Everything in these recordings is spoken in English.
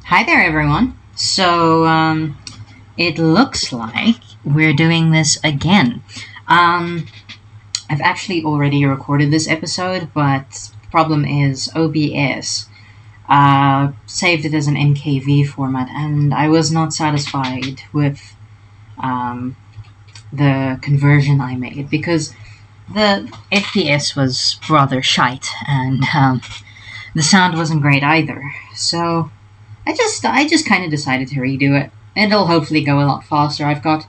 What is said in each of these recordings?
Hi there, everyone. It looks like we're doing this again. I've actually already recorded this episode, but the problem is OBS saved it as an MKV format, and I was not satisfied with the conversion I made because the FPS was rather shite, and the sound wasn't great either. So I just kind of decided to redo it. It'll hopefully go a lot faster. I've got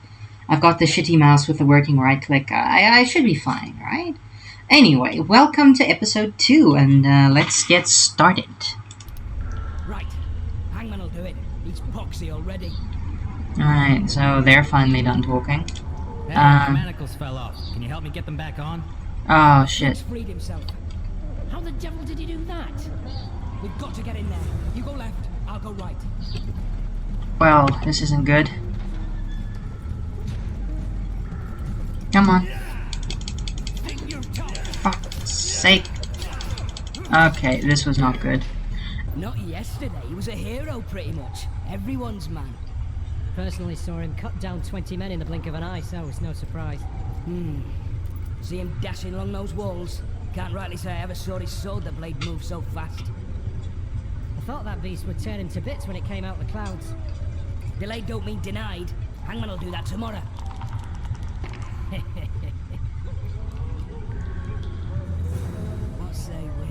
the shitty mouse with the working right click. I should be fine, right? Anyway, welcome to episode 2, and let's get started. Right, Hangman will do it. He's poxy already. Alright, so they're finally done talking. Hey, the manacles fell off. Can you help me get them back on? Oh, He's shit. freed himself. How the devil did he do that? We've got to get in there. You go left, I'll go right. Well, this isn't good. Come on. Fuck's sake. Okay, this was not good. Not yesterday, he was a hero pretty much. Everyone's man. Personally saw him cut down 20 men in the blink of an eye, so it's no surprise. See him dashing along those walls? Can't rightly say I ever saw his sword the blade move so fast. I thought that beast would turn him to bits when it came out of the clouds. Delayed don't mean denied. Hangman will do that tomorrow. What say we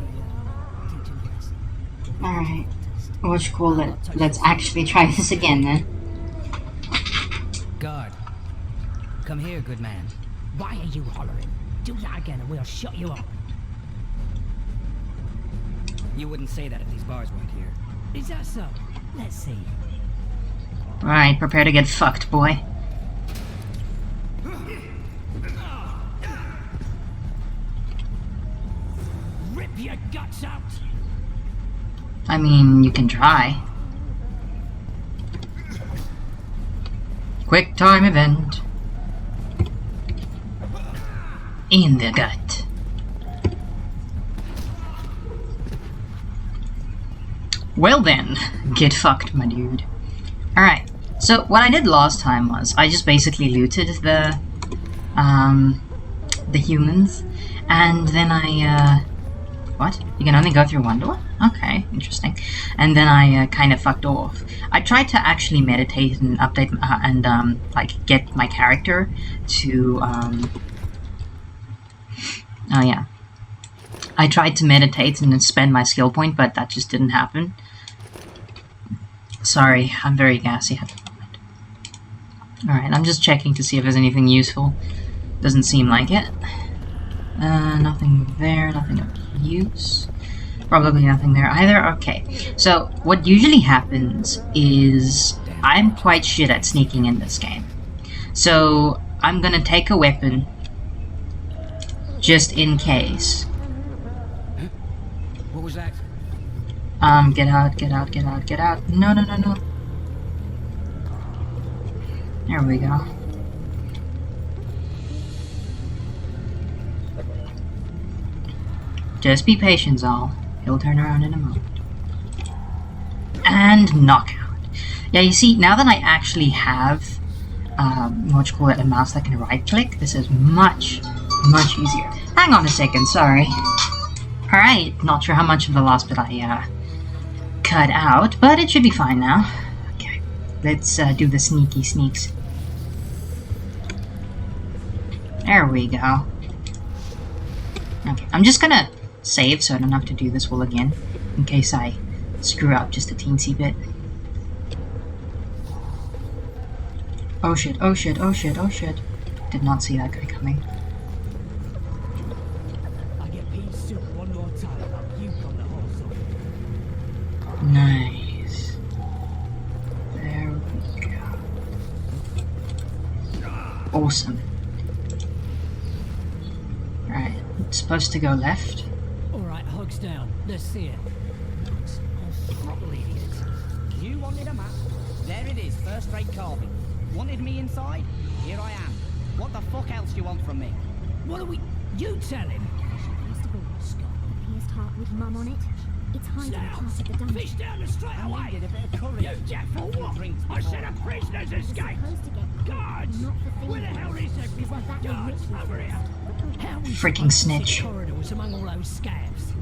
teach him a lesson? Alright. What you call it? Let's actually try this again then. Guard. Come here, good man. Why are you hollering? Do that again and we'll shut you up. You wouldn't say that if these bars weren't here. Is that so? Let's see. Alright, prepare to get fucked, boy. Rip your guts out! I mean, you can try. Quick time event. In the gut. Well then, get fucked, my dude. Alright, so what I did last time was I just basically looted the humans, and then I, what? You can only go through one door? Okay, interesting. And then I kind of fucked off. I tried to actually meditate and update, like, get my character to, oh yeah. I tried to meditate and then spend my skill point, but that just didn't happen. Sorry, I'm very gassy at the moment. Alright, I'm just checking to see if there's anything useful. Doesn't seem like it. Nothing there, nothing of use. Probably nothing there either. Okay, so what usually happens is I'm quite shit at sneaking in this game. So I'm gonna take a weapon just in case. What was that? Get out, get out, get out, get out. No, no, no, no. There we go. Just be patient, Zal. He'll turn around in a moment. And knockout. Yeah, you see, now that I actually have, what you call it, a mouse that can right-click, this is much easier. Hang on a second, sorry. Alright, not sure how much of the last bit I, cut out, but it should be fine now. Okay, let's, do the sneaky sneaks. There we go. Okay, I'm just gonna save so I don't have to do this all again, in case I screw up just a teensy bit. Oh shit, oh shit, oh shit, oh shit. Did not see that guy coming. I get pea soup one more time. I'll puke on the whole side. Nice. There we go. Awesome. Alright, it's supposed to go left. Alright, hugs down. Let's see it. You wanted a map? There it is, first-rate carving. Wanted me inside? Here I am. What the fuck else do you want from me? What are we... You tell him! First of all, pierced heart with mum on it. It's hiding part of the dungeon. Fish down and straight away! You Jack for what? I said a prisoner's escaped. Guards! Where the hell is everyone? Guards, over here! How we Freaking snitch. corridors among all those scabs?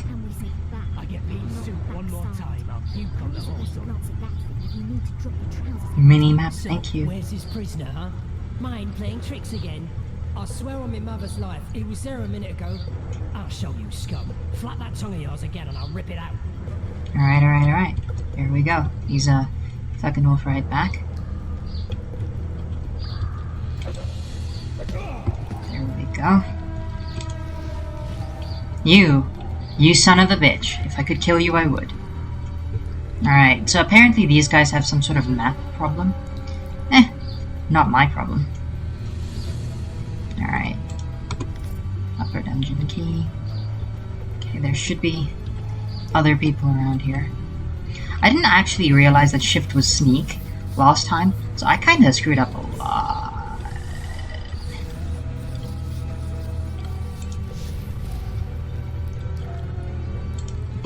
And we said that. I get being suit one more time. You got the horse on. Lots of that thing. You need to drop your trousers. Mini map, So, thank you. where's his prisoner, huh? Mind playing tricks again? I swear on my mother's life, he was there a minute ago. I'll show you, scum. Flap that tongue of yours again and I'll rip it out. Alright, alright, alright. Here we go. He's tucking off right back. There we go. You son of a bitch. If I could kill you, I would. Alright, so apparently these guys have some sort of map problem. Not my problem. Alright. Upper dungeon key. Okay, there should be other people around here. I didn't actually realize that shift was sneak last time, so I kinda screwed up a lot.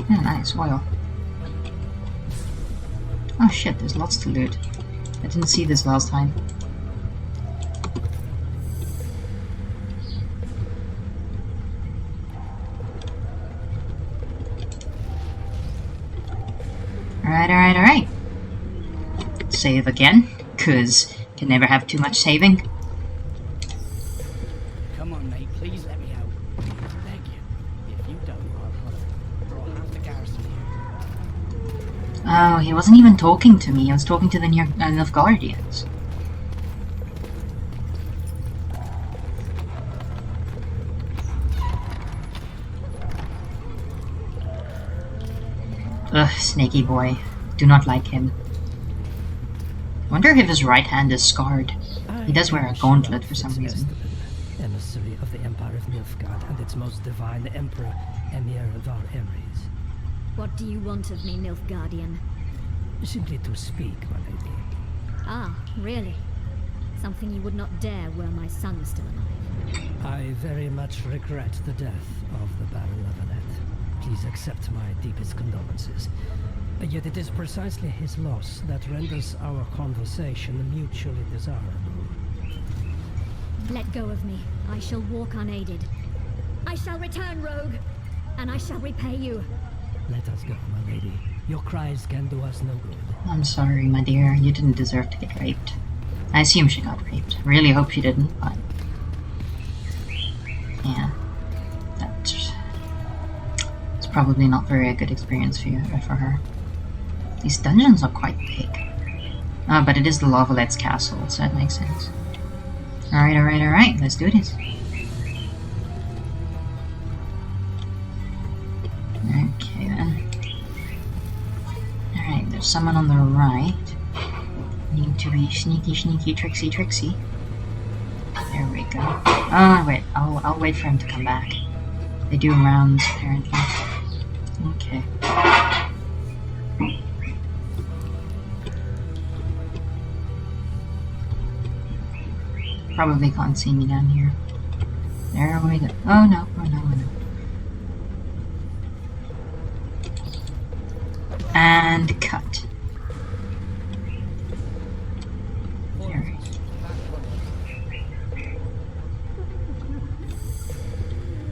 Oh, nice, oil. Oh shit, there's lots to loot. I didn't see this last time. Alright. Save again, cause can never have too much saving. Come on, mate, please let me out. Beg you. If you don't, I'll have the garrison here. Oh, he wasn't even talking to me, he was talking to the Nilfgaardians. Ugh, snaky boy. Do not like him. Wonder if his right hand is scarred. He does wear a gauntlet for some reason. Emissary of the Empire of Nilfgaard and its most divine Emperor, Emir Var Emrys. What do you want of me, Nilfgaardian? Simply to speak, my lady. Ah, really? Something you would not dare were my son still alive. I very much regret the death of the Baron Levenet. Please accept my deepest condolences. Yet it is precisely his loss that renders our conversation mutually desirable. Let go of me. I shall walk unaided. I shall return, rogue, and I shall repay you. Let us go, my lady. Your cries can do us no good. I'm sorry, my dear. You didn't deserve to get raped. I assume she got raped. Really hope she didn't, but... yeah. It's probably not very a good experience for her. These dungeons are quite big. Oh, but it is the Lavalet's castle, so that makes sense. Alright, let's do this. Okay then. Alright, there's someone on the right. Need to be sneaky, tricksy. There we go. Oh, wait, I'll wait for him to come back. They do rounds, apparently. Okay. Probably can't see me down here. There we go. Oh no. And cut. There.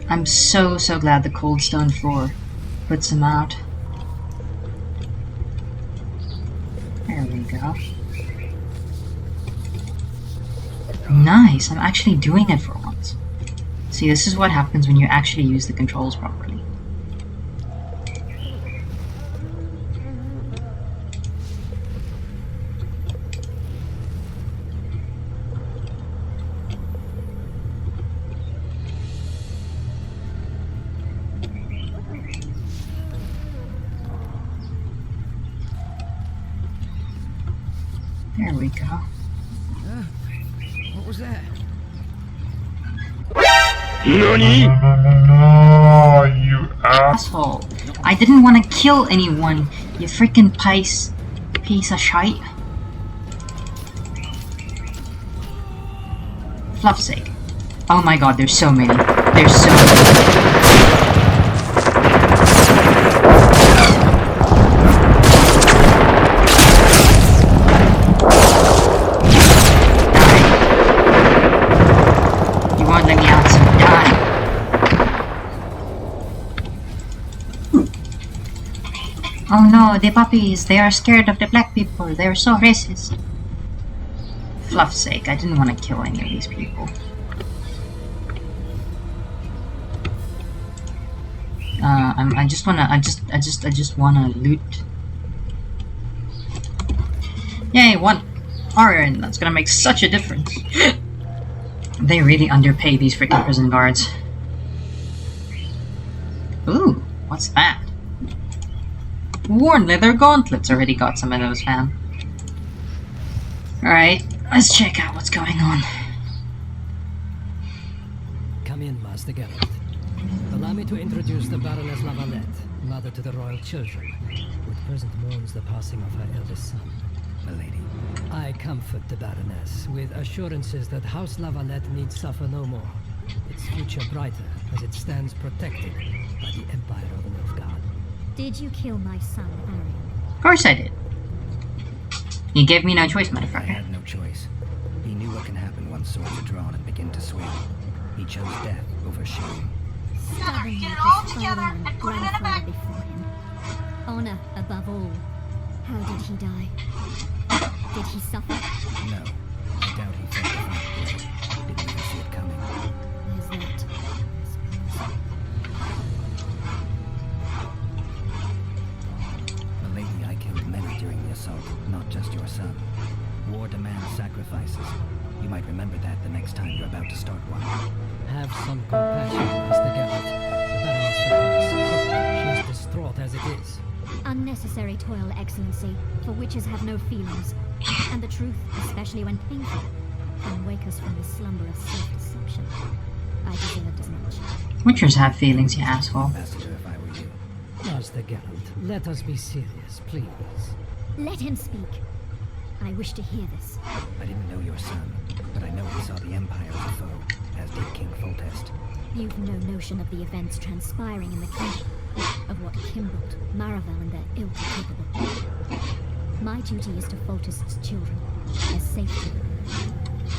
I'm so glad the cold stone floor puts him out. There we go. Nice, I'm actually doing it for once. See, this is what happens when you actually use the controls properly. There we go. What was that? NANI?! You Asshole. I didn't want to kill anyone, you freaking piece of shite. Fluff's sake. Oh my god, there's so many. There's so many. the puppies. They are scared of the black people. They are so racist. Fluff's sake, I didn't want to kill any of these people. I just wanna loot. Yay, 1 iron. That's gonna make such a difference. They really underpay these freaking prison guards. Ooh, what's that? Worn leather gauntlets. Already got some of those, fam. Alright, let's check out what's going on. Come in, Master Geralt. Allow me to introduce the Baroness Lavalette, mother to the royal children, who at present mourns the passing of her eldest son. Milady, I comfort the Baroness with assurances that House Lavalette need suffer no more. Its future brighter as it stands protected by the Empire of Nilfgaard. Did you kill my son, Arion? Of course I did. You gave me no choice, I motherfucker. had no choice. He knew what can happen once swords are drawn and begin to swing. He chose death over shame. Stubborn like his father and grandfather before him. Honor above all. How did he die? Did he suffer? No, I doubt he felt the fight. Didn't even see it coming. There's that, I suppose. Milady, I killed many during the assault, not just your son. War demands sacrifices. You might remember that the next time you're about to start one. Have some compassion, Master Geralt. The Baroness requires support. She is distraught as it is. Unnecessary toil, Excellency, for witches have no feelings. And the truth, especially when painful, can wake us from the slumber of self-deception. I deserved as much. Witchers have feelings, you asshole. Ambassador, if I were you. Master Geralt, let us be serious, please. Let him speak. I wish to hear this. I didn't know your son, but I know he saw the Empire as a foe, as did King Foltest. You've no notion of the events transpiring in the kingdom, of what Kimbold, Maravel, and their ilk are capable. My duty is to Foltest's children, their safety.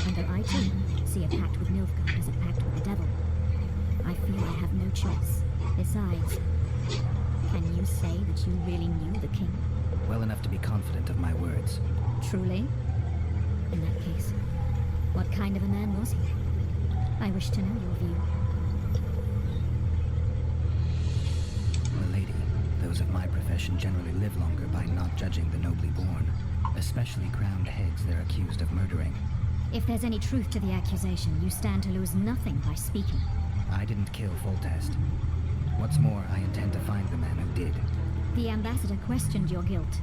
And though I too see a pact with Nilfgaard as a pact with the devil, I feel I have no choice. Besides, can you say that you really knew the king? Well enough to be confident of my words. Truly? In that case, what kind of a man was he? I wish to know your view. Milady, those of my profession generally live longer by not judging the nobly born, especially crowned heads they're accused of murdering. If there's any truth to the accusation, you stand to lose nothing by speaking. I didn't kill Foltest. What's more, I intend to find the man who did. The ambassador questioned your guilt.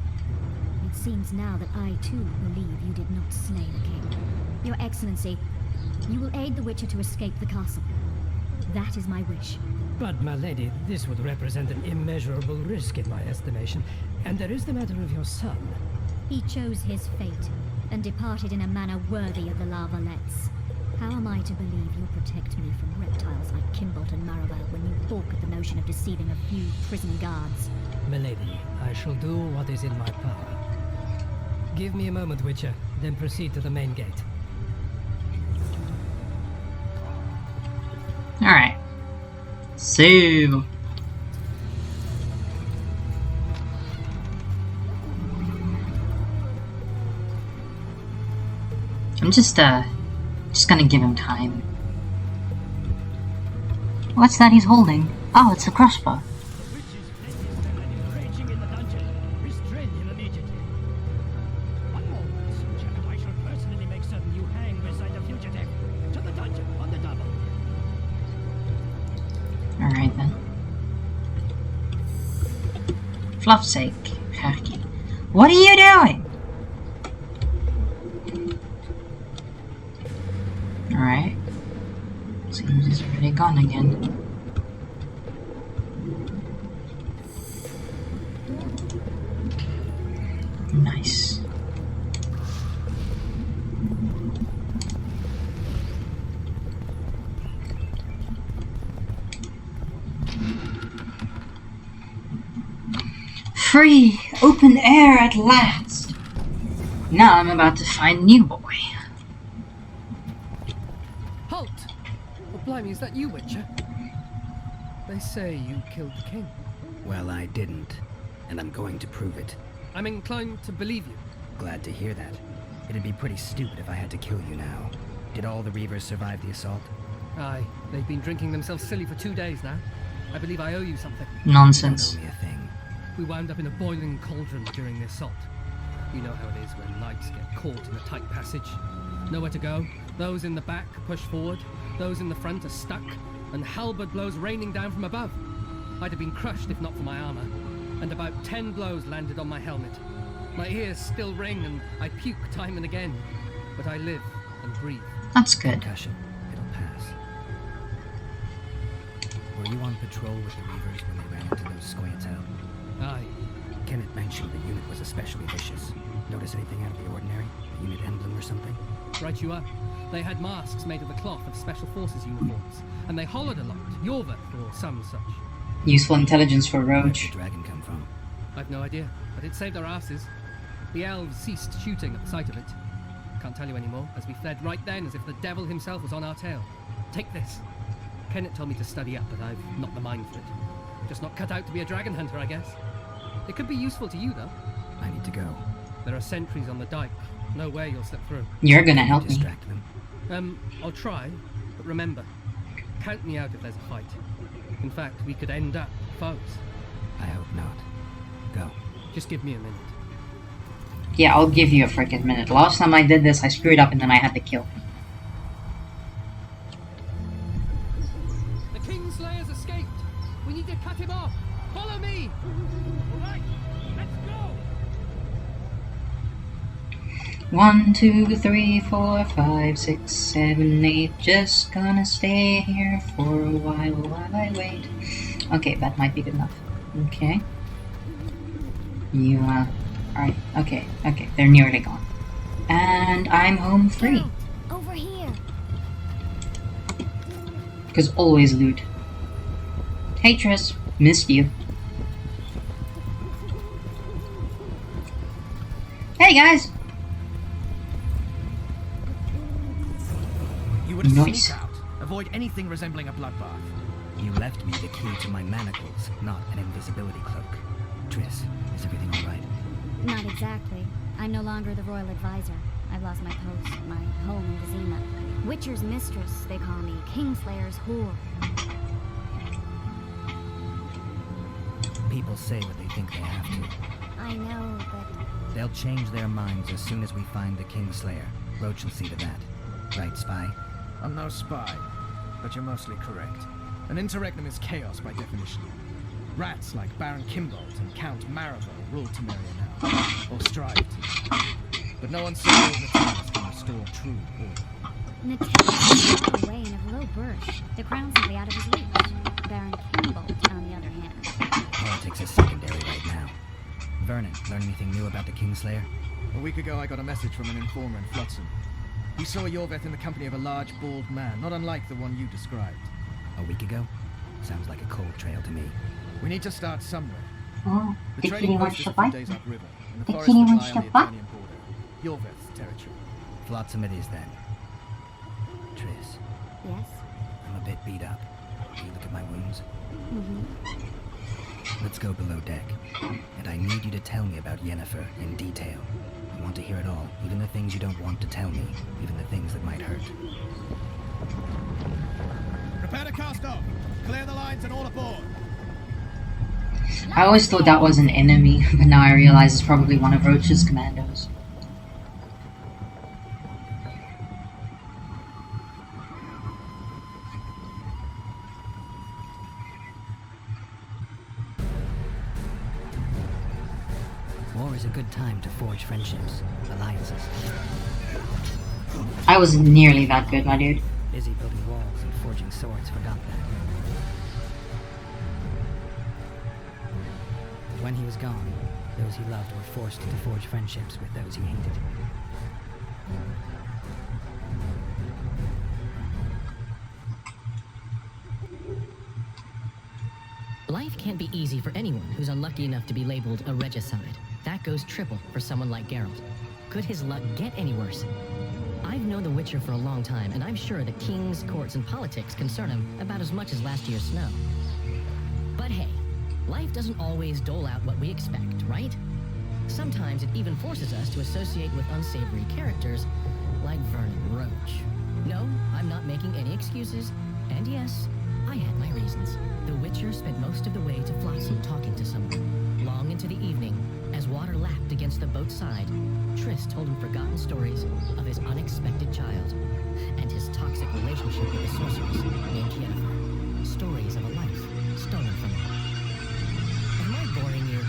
It seems now that I too believe you did not slay the king. Your Excellency, you will aid the Witcher to escape the castle. That is my wish. But, my lady, this would represent an immeasurable risk in my estimation. And there is the matter of your son. He chose his fate, and departed in a manner worthy of the Lavalettes. How am I to believe you'll protect me from reptiles like Kimbold and Maravel when you balk at the notion of deceiving a few prison guards? Milady, I shall do what is in my power. Give me a moment, Witcher, then proceed to the main gate. Alright. So... I'm just gonna give him time. What's that he's holding? Oh, it's a crossbow. The witch is raging in the dungeon. Restrain him immediately. One more word, soldier, and I shall personally make certain you hang beside the fugitive. To the dungeon, on the double. Alright then. Fluff's sake, Herky. What are you doing? Alright. Seems he's already gone again. Nice. Free! Open air at last! Now I'm about to find New Boy. Halt! Oh, blimey, is that you, Witcher? They say you killed the king. Well, I didn't. and I'm going to prove it. I'm inclined to believe you. Glad to hear that. It'd be pretty stupid if I had to kill you now. Did all the Reavers survive the assault? Aye, they've been drinking themselves silly for 2 days now. I believe I owe you something. Nonsense. You don't owe me a thing. We wound up in a boiling cauldron during the assault. You know how it is when knights get caught in a tight passage. Nowhere to go. Those in the back push forward. Those in the front are stuck. And halberd blows raining down from above. I'd have been crushed if not for my armor. And about 10 blows landed on my helmet. My ears still ring and I puke time and again. But I live and breathe. That's good. Concussion. It'll pass. Were you on patrol with the Reavers when they ran into those squads out? Aye. Kenneth mentioned the unit was especially vicious. Notice anything out of the ordinary? A unit emblem or something? Right you are. They had masks made of the cloth of Special Forces uniforms. And they hollered a lot. Yorveth or some such. Useful intelligence for Where'd Roach. the dragon come from? I've no idea, but it saved our asses. The elves ceased shooting at the sight of it. Can't tell you anymore, as we fled right then as if the devil himself was on our tail. Take this. Kenneth told me to study up, but I've not the mind for it. Just not cut out to be a dragon hunter, I guess. It could be useful to you, though. I need to go. There are sentries on the dike. No way you'll slip through. You're gonna help me. Distract them. I'll try, but remember, count me out if there's a fight. In fact, we could end up foes. I hope not. Go. Just give me a minute. Yeah, I'll give you a freaking minute. Last time I did this, I screwed up and then I had to kill him. The Kingslayer's escaped. We need to cut him off. Follow me. All right, let's go. 1, 2, 3, 4, 5, 6, 7, 8. Just gonna stay here for a while I wait. Okay, that might be good enough. Okay. You, alright, okay, they're nearly gone. And I'm home free. Over here. Because always loot. Hey Triss, missed you. Hey guys! You would Nice. sneak out. Avoid anything resembling a bloodbath. You left me the key to my manacles, not an invisibility cloak. Triss, is everything alright? Not exactly. I'm no longer the royal advisor. I've lost my post, my home in Vizima. Witcher's mistress, they call me. Kingslayer's whore. People say what they think they have to. I know, but They'll change their minds as soon as we find the Kingslayer. Roach will see to that. Right, Spy? I'm no spy, but you're mostly correct. An interregnum is chaos by definition. Rats like Baron Kimbold and Count Maribel rule Temeria now, or strive to. But no one so old Natalis can restore true order. Natalis got away in a low birth. The crown's simply out of his reach. Baron Kimbold, on the other hand. Politics is secondary right now. Vernon, learn anything new about the Kingslayer? A week ago I got a message from an informer in Flotsam. He saw Yorveth in the company of a large, bald man, not unlike the one you described. A week ago? Sounds like a cold trail to me. We need to start somewhere. Oh, The the trading kitty post wants is to a few fight. days upriver, and the The forest kitty that wants lie to on the fight. Italian border. Yorveth's territory. Flotsam it is then. Triss, Yes? I'm a bit beat up. Can you look at my wounds? Mm-hmm. Let's go below deck. And I need you to tell me about Yennefer in detail. I want to hear it all, even the things you don't want to tell me, even the things that might hurt. Prepare to cast off. Clear the lines and all aboard. I always thought that was an enemy, but now I realize it's probably one of Roach's commandos. War is a good time to forge friendships, alliances. I was nearly that good, my dude. Busy building walls and forging swords forgot that. But when he was gone, those he loved were forced to forge friendships with those he hated. Life can't be easy for anyone who's unlucky enough to be labeled a regicide. That goes triple for someone like Geralt. Could his luck get any worse? I've known the Witcher for a long time, and I'm sure that kings, courts, and politics concern him about as much as last year's snow. But hey, Life doesn't always dole out what we expect, right? Sometimes it even forces us to associate with unsavory characters like Vernon Roach. No, I'm not making any excuses, and yes, I had my reasons. The Witcher spent most of the way to Flotsam talking to someone. Long into the evening, as water lapped against the boat's side, Triss told him forgotten stories of his unexpected child and his toxic relationship with a sorceress named Yennefer. Stories of a life stolen from him. Am I boring you?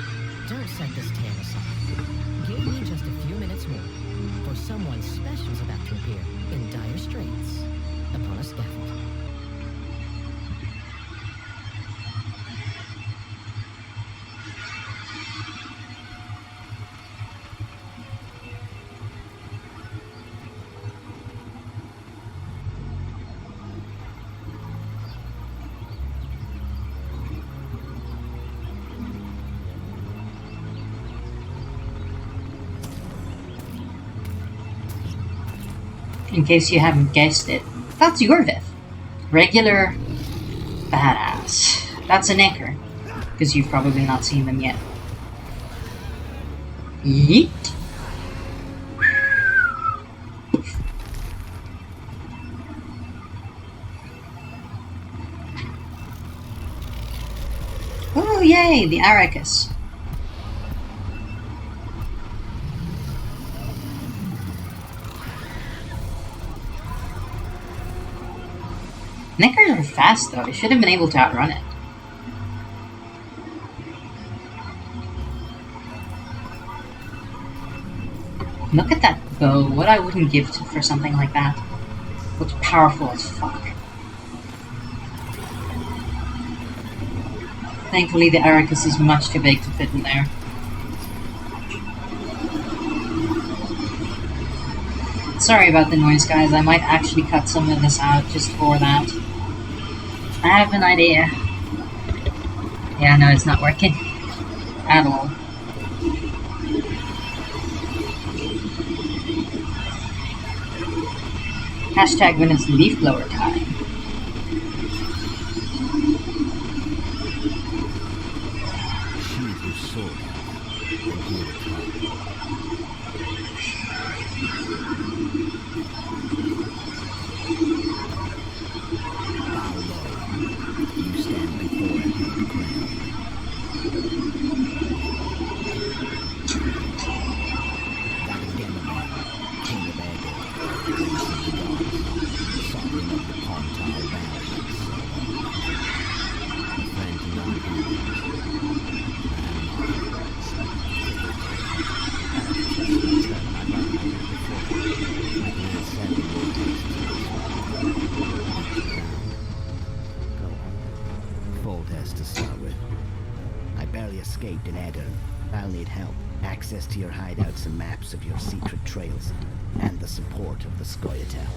Don't set this tale aside. Give me just a few minutes more, for someone special's about to appear in dire straits upon a scaffold. In case you haven't guessed it, that's Yorvith. Regular badass. That's an anchor, because you've probably not seen them yet. Yeet. Oh yay, the Arrakis. Knickers are fast though, you should have been able to outrun it. Look at that bow, what I wouldn't give for something like that. Looks powerful as fuck. Thankfully the Arrakis is much too big to fit in there. Sorry about the noise, guys. I might actually cut some of this out just for that. I have an idea. Yeah, no, it's not working. At all. Hashtag when it's leaf blower time. Access to your hideouts and maps of your secret trails, and the support of the Scoia'tael.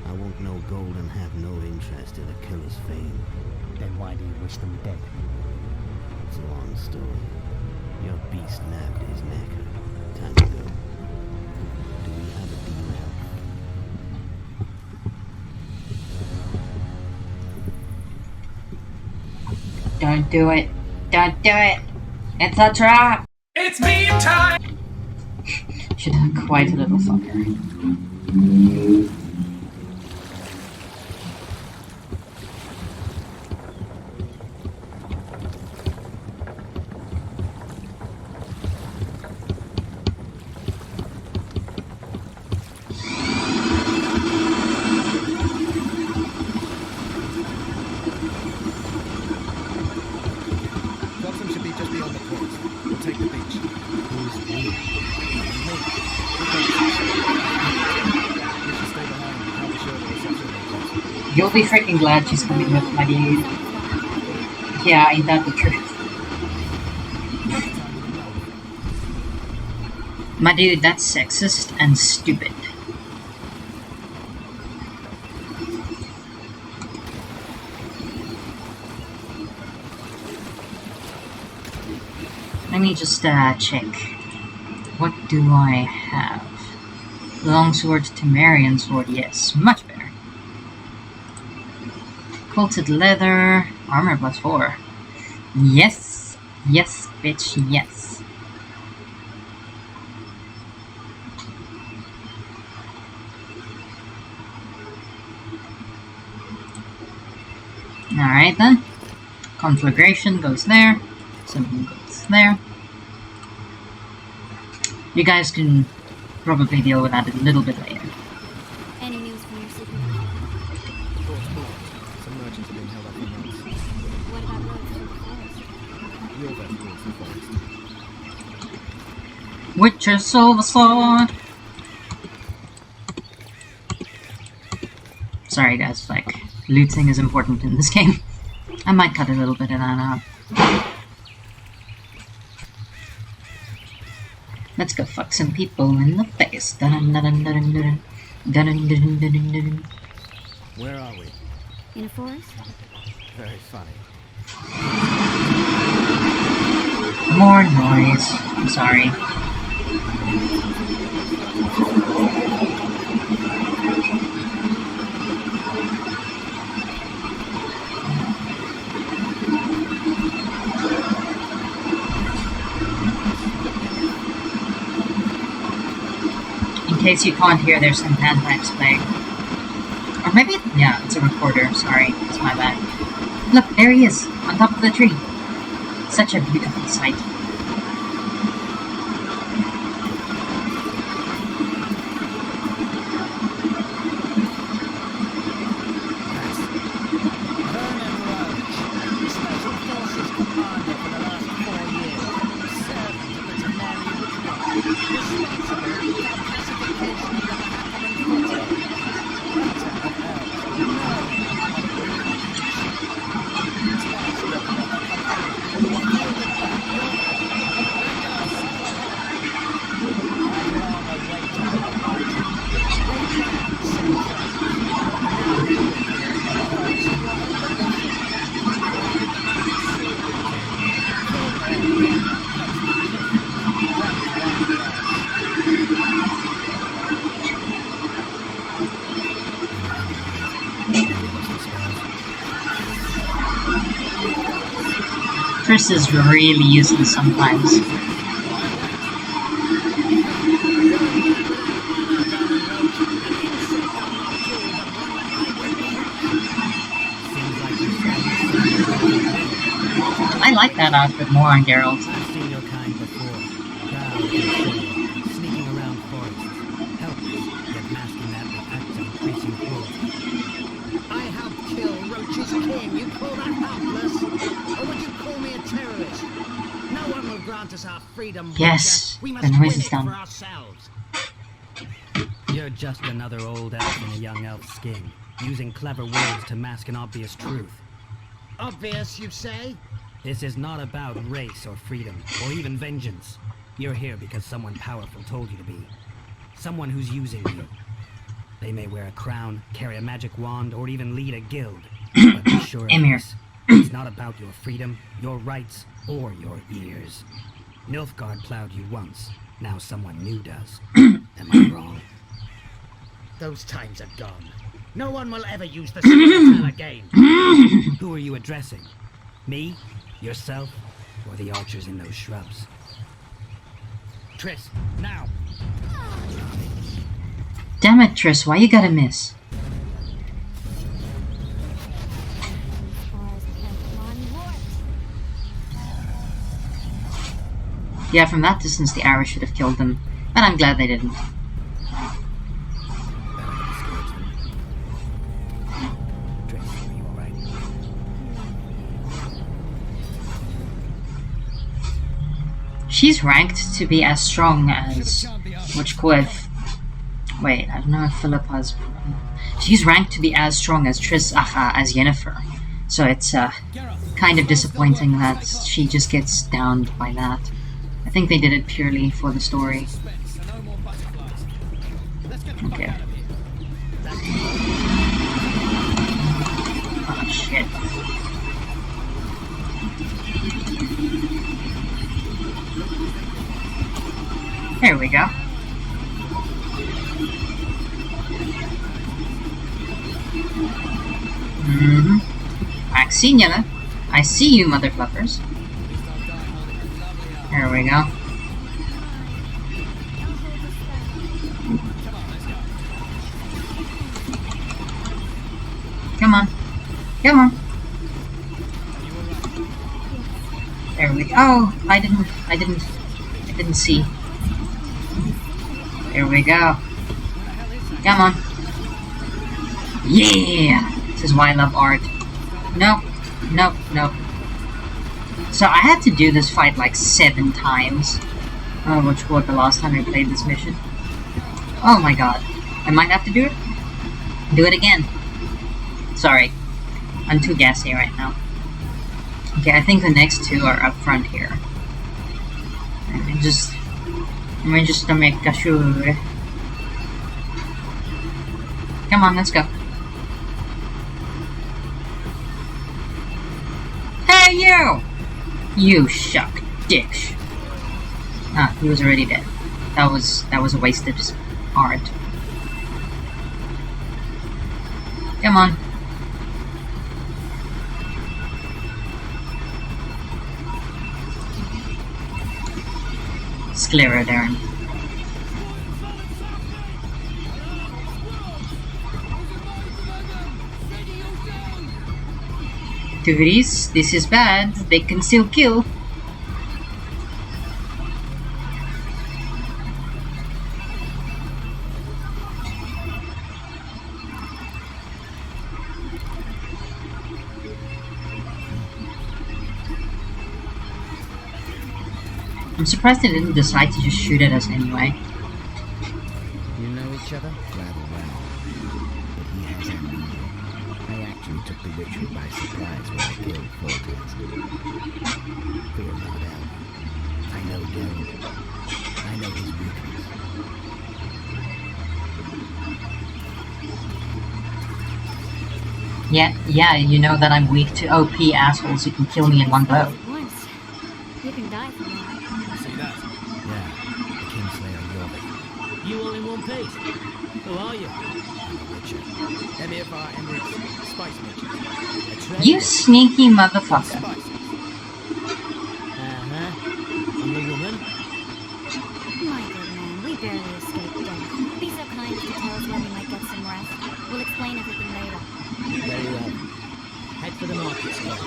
I want no gold and have no interest in a killer's fame. Then why do you wish them dead? It's a long story. Your beast nabbed his necker time ago. Do we have a deal? Don't do it. Don't do it. It's a trap. It's me time! Should have quite a little fucker. You'll be freaking glad she's coming with, my dude. Yeah, ain't that the truth? My dude, that's sexist and stupid. Let me just check. What do I have? Longsword, Temerian sword, yes, much better. Quilted leather, armor +4. Yes. Yes, bitch, yes. Alright then. Conflagration goes there. Something goes there. You guys can probably deal with that a little bit later. Any news from your secret? Some merchants have been held up for months. What about roads through the forest? Your best towards the forest. Witcher Silver Sword! Sorry guys, like, looting is important in this game. I might cut a little bit of that out. Let's go fuck some people in the face. Dun dun dun dun dun dun dun dun dun dun. Where are we? In a forest? Very funny. More noise. I'm sorry. In case you can't hear, there's some panpipes playing. Or maybe, yeah, it's a recorder. Sorry, it's my bad. Look, there he is, on top of the tree. Such a beautiful sight. Triss is really useless sometimes. I like that outfit more on Geralt. I've seen your kind before. Proud and silly, sneaking around forests. Helpless, yet masking that with acts of increasing cruelty. I have killed Roach's king. You call that helpless? Or would you call me a terrorist? No one will grant us our freedom. Yes, we the must noise win is it done. for ourselves. You're just another old elf in a young elf's skin, using clever words to mask an obvious truth. Obvious, you say? This is not about race or freedom, or even vengeance. You're here because someone powerful told you to be. Someone who's using you. They may wear a crown, carry a magic wand, or even lead a guild. But be sure of Emir. this. It's not about your freedom, your rights, or your ears. Nilfgaard plowed you once. Now someone new does. Am I wrong? Those times are gone. No one will ever use the scimitar again. Who are you addressing? Me? Yourself? Or the archers in those shrubs? Triss, now. Damn it, Triss, why you gotta miss? Yeah, from that distance the arrow should have killed them, but I'm glad they didn't. She's ranked to be as strong as Witchquiff. Wait, I don't know if Philip has. She's ranked to be as strong as Triss as Yennefer. So it's kind of disappointing that she just gets downed by that. I think they did it purely for the story. Okay. Oh shit. There we go. I've seen you, I see you, motherfuckers. There we go. Come on. Come on. There we go. Oh, I didn't see. There we go. Come on. Yeah! This is why I love art. Nope. Nope. Nope. So I had to do this fight like 7 times. Which was the last time I played this mission. Oh my god. I might have to do it. Do it again. Sorry. I'm too gassy right now. Okay, I think the next 2 are up front here. Let me just make sure. Come on, let's go. Hey, you! You shuck dish. Ah, he was already dead. That was a wasted art. Come on. Scleroderm. Duties, this is bad. They can still kill. I'm surprised they didn't decide to just shoot at us anyway. You know each other? Rather well. But he has amnesia. I actually took the ritual by surprise when I killed Fulton's. Fear not, Al. I know Geralt. I know his weakness. Yeah, you know that I'm weak to OP assholes who can kill me in one blow. Once, you can die from that. See that? Yeah, the Kingslayer Jorvik. You all in one piece? Who are you? Witcher. MFR Emirates Spice Merchant. You sneaky motherfucker. Spices. Uh-huh. And the woman? My good man, we barely escaped death. Be so kind as to tell us when we might get some rest. We'll explain everything later. Very well. Head for the market square.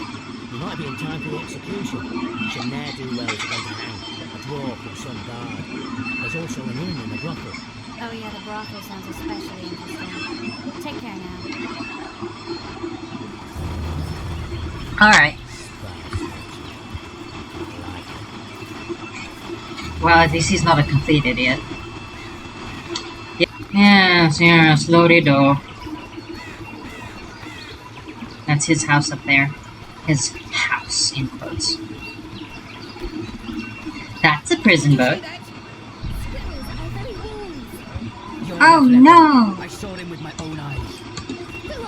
You might be in time for the execution. Should ne'er do well if you're going to hang. A dwarf or some guard. There's also an inn and a brothel. Oh yeah, the brothel sounds especially interesting. Take care now. Alright. Well, at least he's not a complete idiot. Yes, loaded door. That's his house up there. His house, in quotes. That's a prison boat. Oh no! I saw him with my own eyes.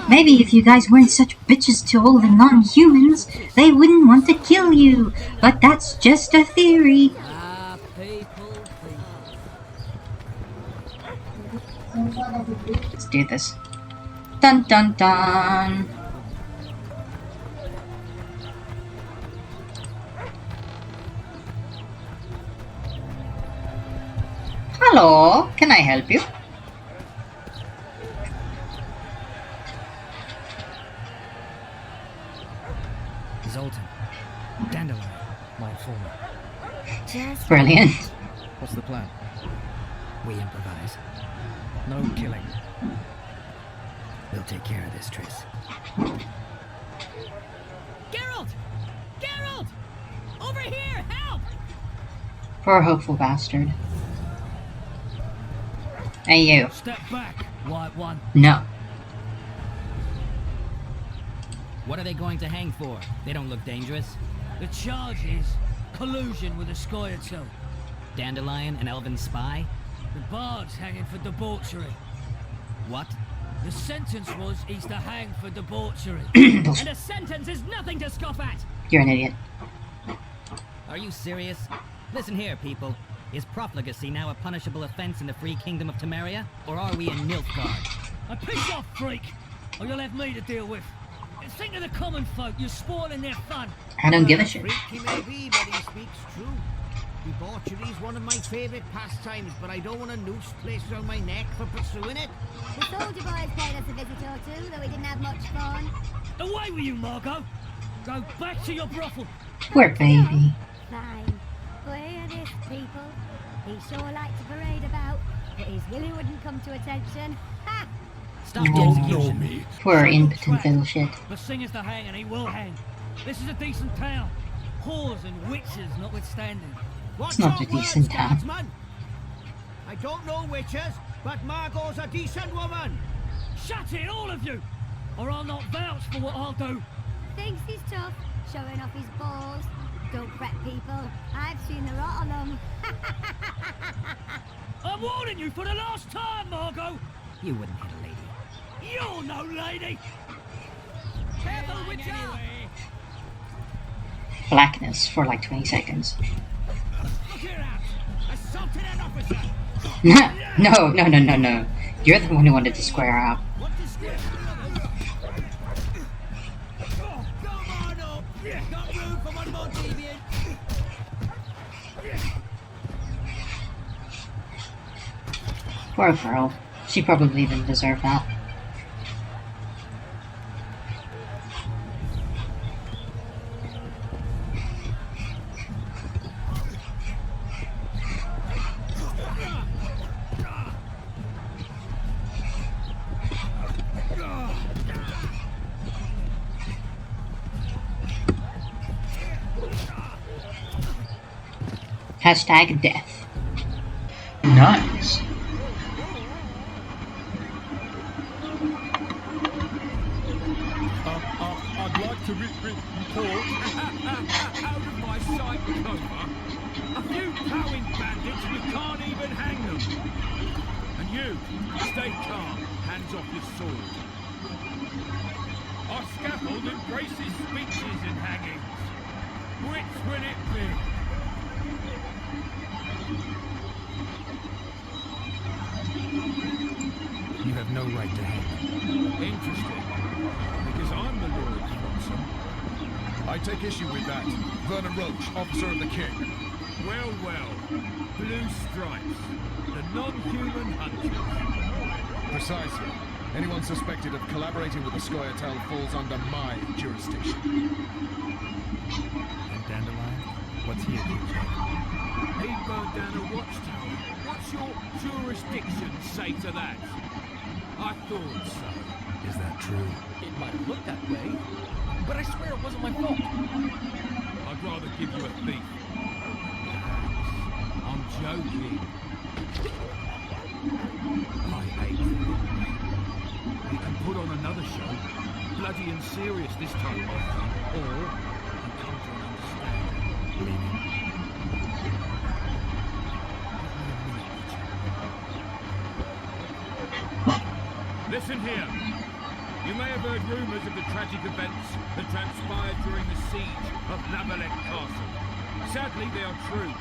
Maybe if you guys weren't such bitches to all the non-humans, they wouldn't want to kill you. But that's just a theory. Let's do this. Dun dun dun! Hello, can I help you? Zoltan. Dandelion, my informant. Just Brilliant. What's the plan? We improvise. No killing. We'll take care of this, Triss. Geralt! Geralt! Over here! Help! Poor hopeful bastard. Hey you. Step back, white one. No. What are they going to hang for? They don't look dangerous. The charge is collusion with a Scoia'tael. Dandelion, an elven spy? The bard's hanging for debauchery. What? The sentence was he's to hang for debauchery. And a sentence is nothing to scoff at! You're an idiot. Are you serious? Listen here, people. Is profligacy now a punishable offense in the free kingdom of Temeria? Or are we in Nilfgaard? And piss off, freak! Or you'll have me to deal with. Think of the common folk. You're spoiling their fun. I don't give a shit. Freak he may be, but he speaks true. Debauchery's one of my favourite pastimes, but I don't want a noose placed around my neck for pursuing it. The soldier boys paid us a visit or two, though we didn't have much fun. Away with you, Margot. Go back to your brothel. Poor baby. Fine. But hear this, people. He sure liked to parade about, but his Willie wouldn't come to attention. Ha! Stop the execution. Poor impotent little shit. The singer's to hang and he will hang. This is a decent town. Whores and witches notwithstanding. What's It's not your a decent words, town. guardsman? I don't know witches, but Margot's a decent woman. Shut it, all of you! Or I'll not vouch for what I'll do. Thinks he's tough, showing off his balls. Don't fret, people. I've seen the rot on them. I'm warning you for the last time, Margot! You wouldn't hit a lady. You're no lady! Careful, witcher! Blackness for like 20 seconds. Look here out! Assaulted an officer! No. You're the one who wanted to square up. What description? Oh, come on up! Not room for one more deviant! Poor girl. She probably didn't deserve that. Hashtag death. Nice. I'd like to report. Out of my sight, Clover. A few towing bandits and you can't even hang them. And you, stay calm, hands off your sword. Our scaffold embraces speeches and hangings. Which will it be? You have no right to hang. Interesting. Because I'm the Lord Johnson. I take issue with that. Vernon Roach, officer of the king. Well, blue stripes. The non-human hunters. Precisely. Anyone suspected of collaborating with the Scoia'tael falls under my jurisdiction. And Dandelion? What's he accused of? He burned down a watchtower. What's your jurisdiction say to that? I thought so. Is that true? It might have looked that way, but I swear it wasn't my fault. I'd rather give you a thief. I'm joking. I hate things. We can put on another show, bloody and serious this time, or you come to an understanding. Meaning? Listen here. You may have heard rumours of the tragic events that transpired during the siege of Roughleaf Castle. Sadly, they are true.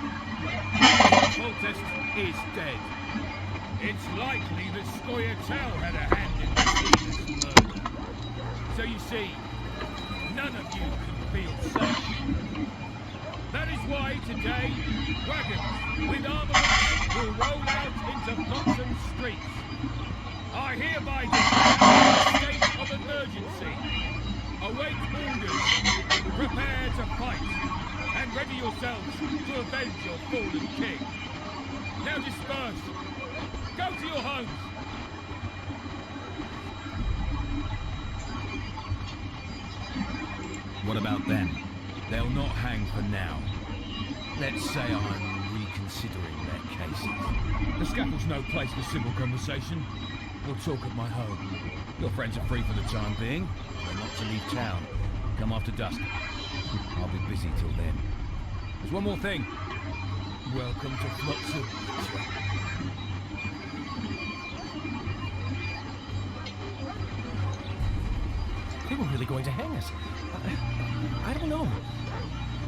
Foltest is dead. It's likely that Scoia'tael had a hand in this murder. So you see, none of you can feel safe. That is why today, wagons with armaments will roll out into Compton streets. I hereby declare a state of emergency. Await orders. Prepare to fight. And ready yourselves to avenge your fallen king. Now disperse. Go to your homes. What about them? They'll not hang for now. Let's say I'm reconsidering their cases. The scaffold's no place for civil conversation. We'll talk at my home. Your friends are free for the time being. They're not to leave town. Come after dusk. I'll be busy till then. There's one more thing. Welcome to Flotsam. They were really going to hang us. I don't know.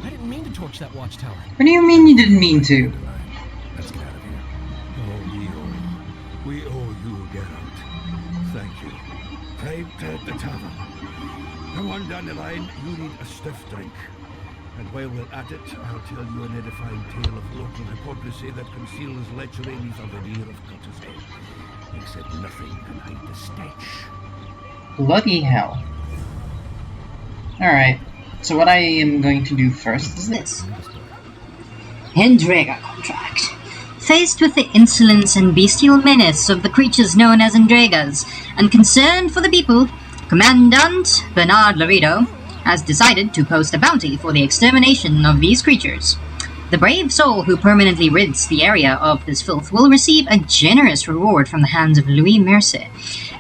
I didn't mean to torch that watchtower. What do you mean you didn't mean to? Let's get out of here. Oh, We owe you, Geralt. Thank you. Time at the tavern. Come on, Dandelion, you need a stiff drink. And while we're at it, I'll tell you an edifying tale of local hypocrisy that conceals lechery beneath a veneer of cutter's head. Except nothing can hide the stench. Bloody hell. Alright, so what I am going to do first is this. ENDREGA contract. Faced with the insolence and bestial menace of the creatures known as ENDREGAs, and concerned for the people, Commandant Bernard Laredo has decided to post a bounty for the extermination of these creatures. The brave soul who permanently rids the area of this filth will receive a generous reward from the hands of Louis Mercier,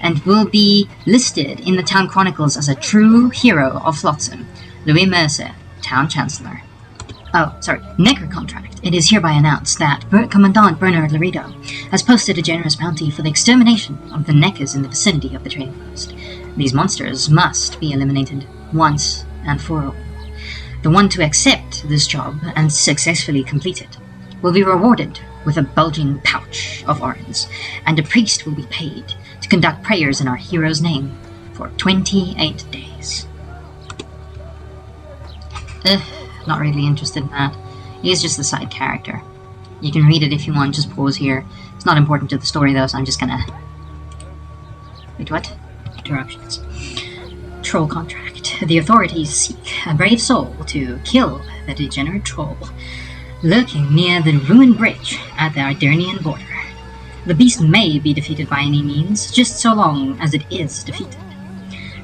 and will be listed in the town chronicles as a true hero of Flotsam. Louis Mercier, Town Chancellor. Necker contract. It is hereby announced that Commandant Bernard Laredo has posted a generous bounty for the extermination of the Neckers in the vicinity of the trading post. These monsters must be eliminated once and for all. The one to accept this job and successfully complete it will be rewarded with a bulging pouch of orens, and a priest will be paid to conduct prayers in our hero's name for 28 days. Not really interested in that. He's just a side character. You can read it if you want, just pause here. It's not important to the story though, so I'm just gonna... Wait, what? Interruptions. Troll contract. The authorities seek a brave soul to kill the degenerate troll lurking near the ruined bridge at the Ardernian border. The beast may be defeated by any means, just so long as it is defeated.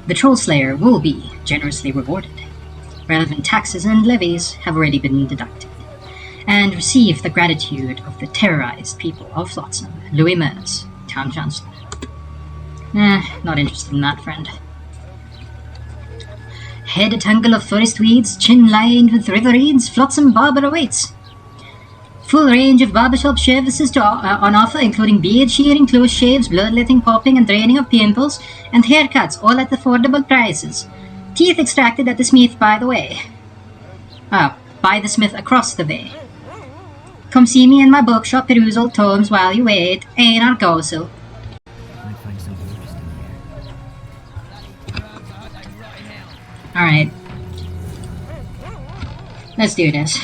The troll slayer will be generously rewarded. Relevant taxes and levies have already been deducted, and receive the gratitude of the terrorized people of Flotsam. Louis Merce, Town Chancellor. Not interested in that, friend. Head a tangle of forest weeds, chin lined with river reeds, Flotsam barber awaits. Full range of barbershop services on offer, including beard shearing, close shaves, bloodletting, popping, and draining of pimples, and haircuts, all at affordable prices. Teeth extracted at the smith by the way. By the smith across the way. Come see me in my bookshop, peruse old tomes while you wait. Ain't our gossel. Alright. Let's do this.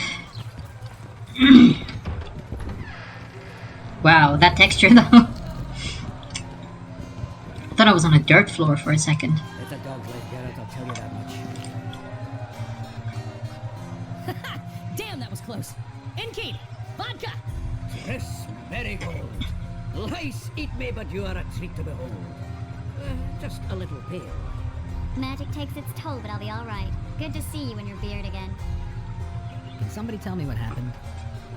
Wow, that texture though. I thought I was on a dirt floor for a second. It's a dog's life, Garrett, I'll tell you that much. Damn, that was close. Innkeep! Vodka! Yes, very good. Lice eat me, but you are a treat to behold. Just a little pale. Magic takes its toll, but I'll be alright. Good to see you in your beard again. Can somebody tell me what happened?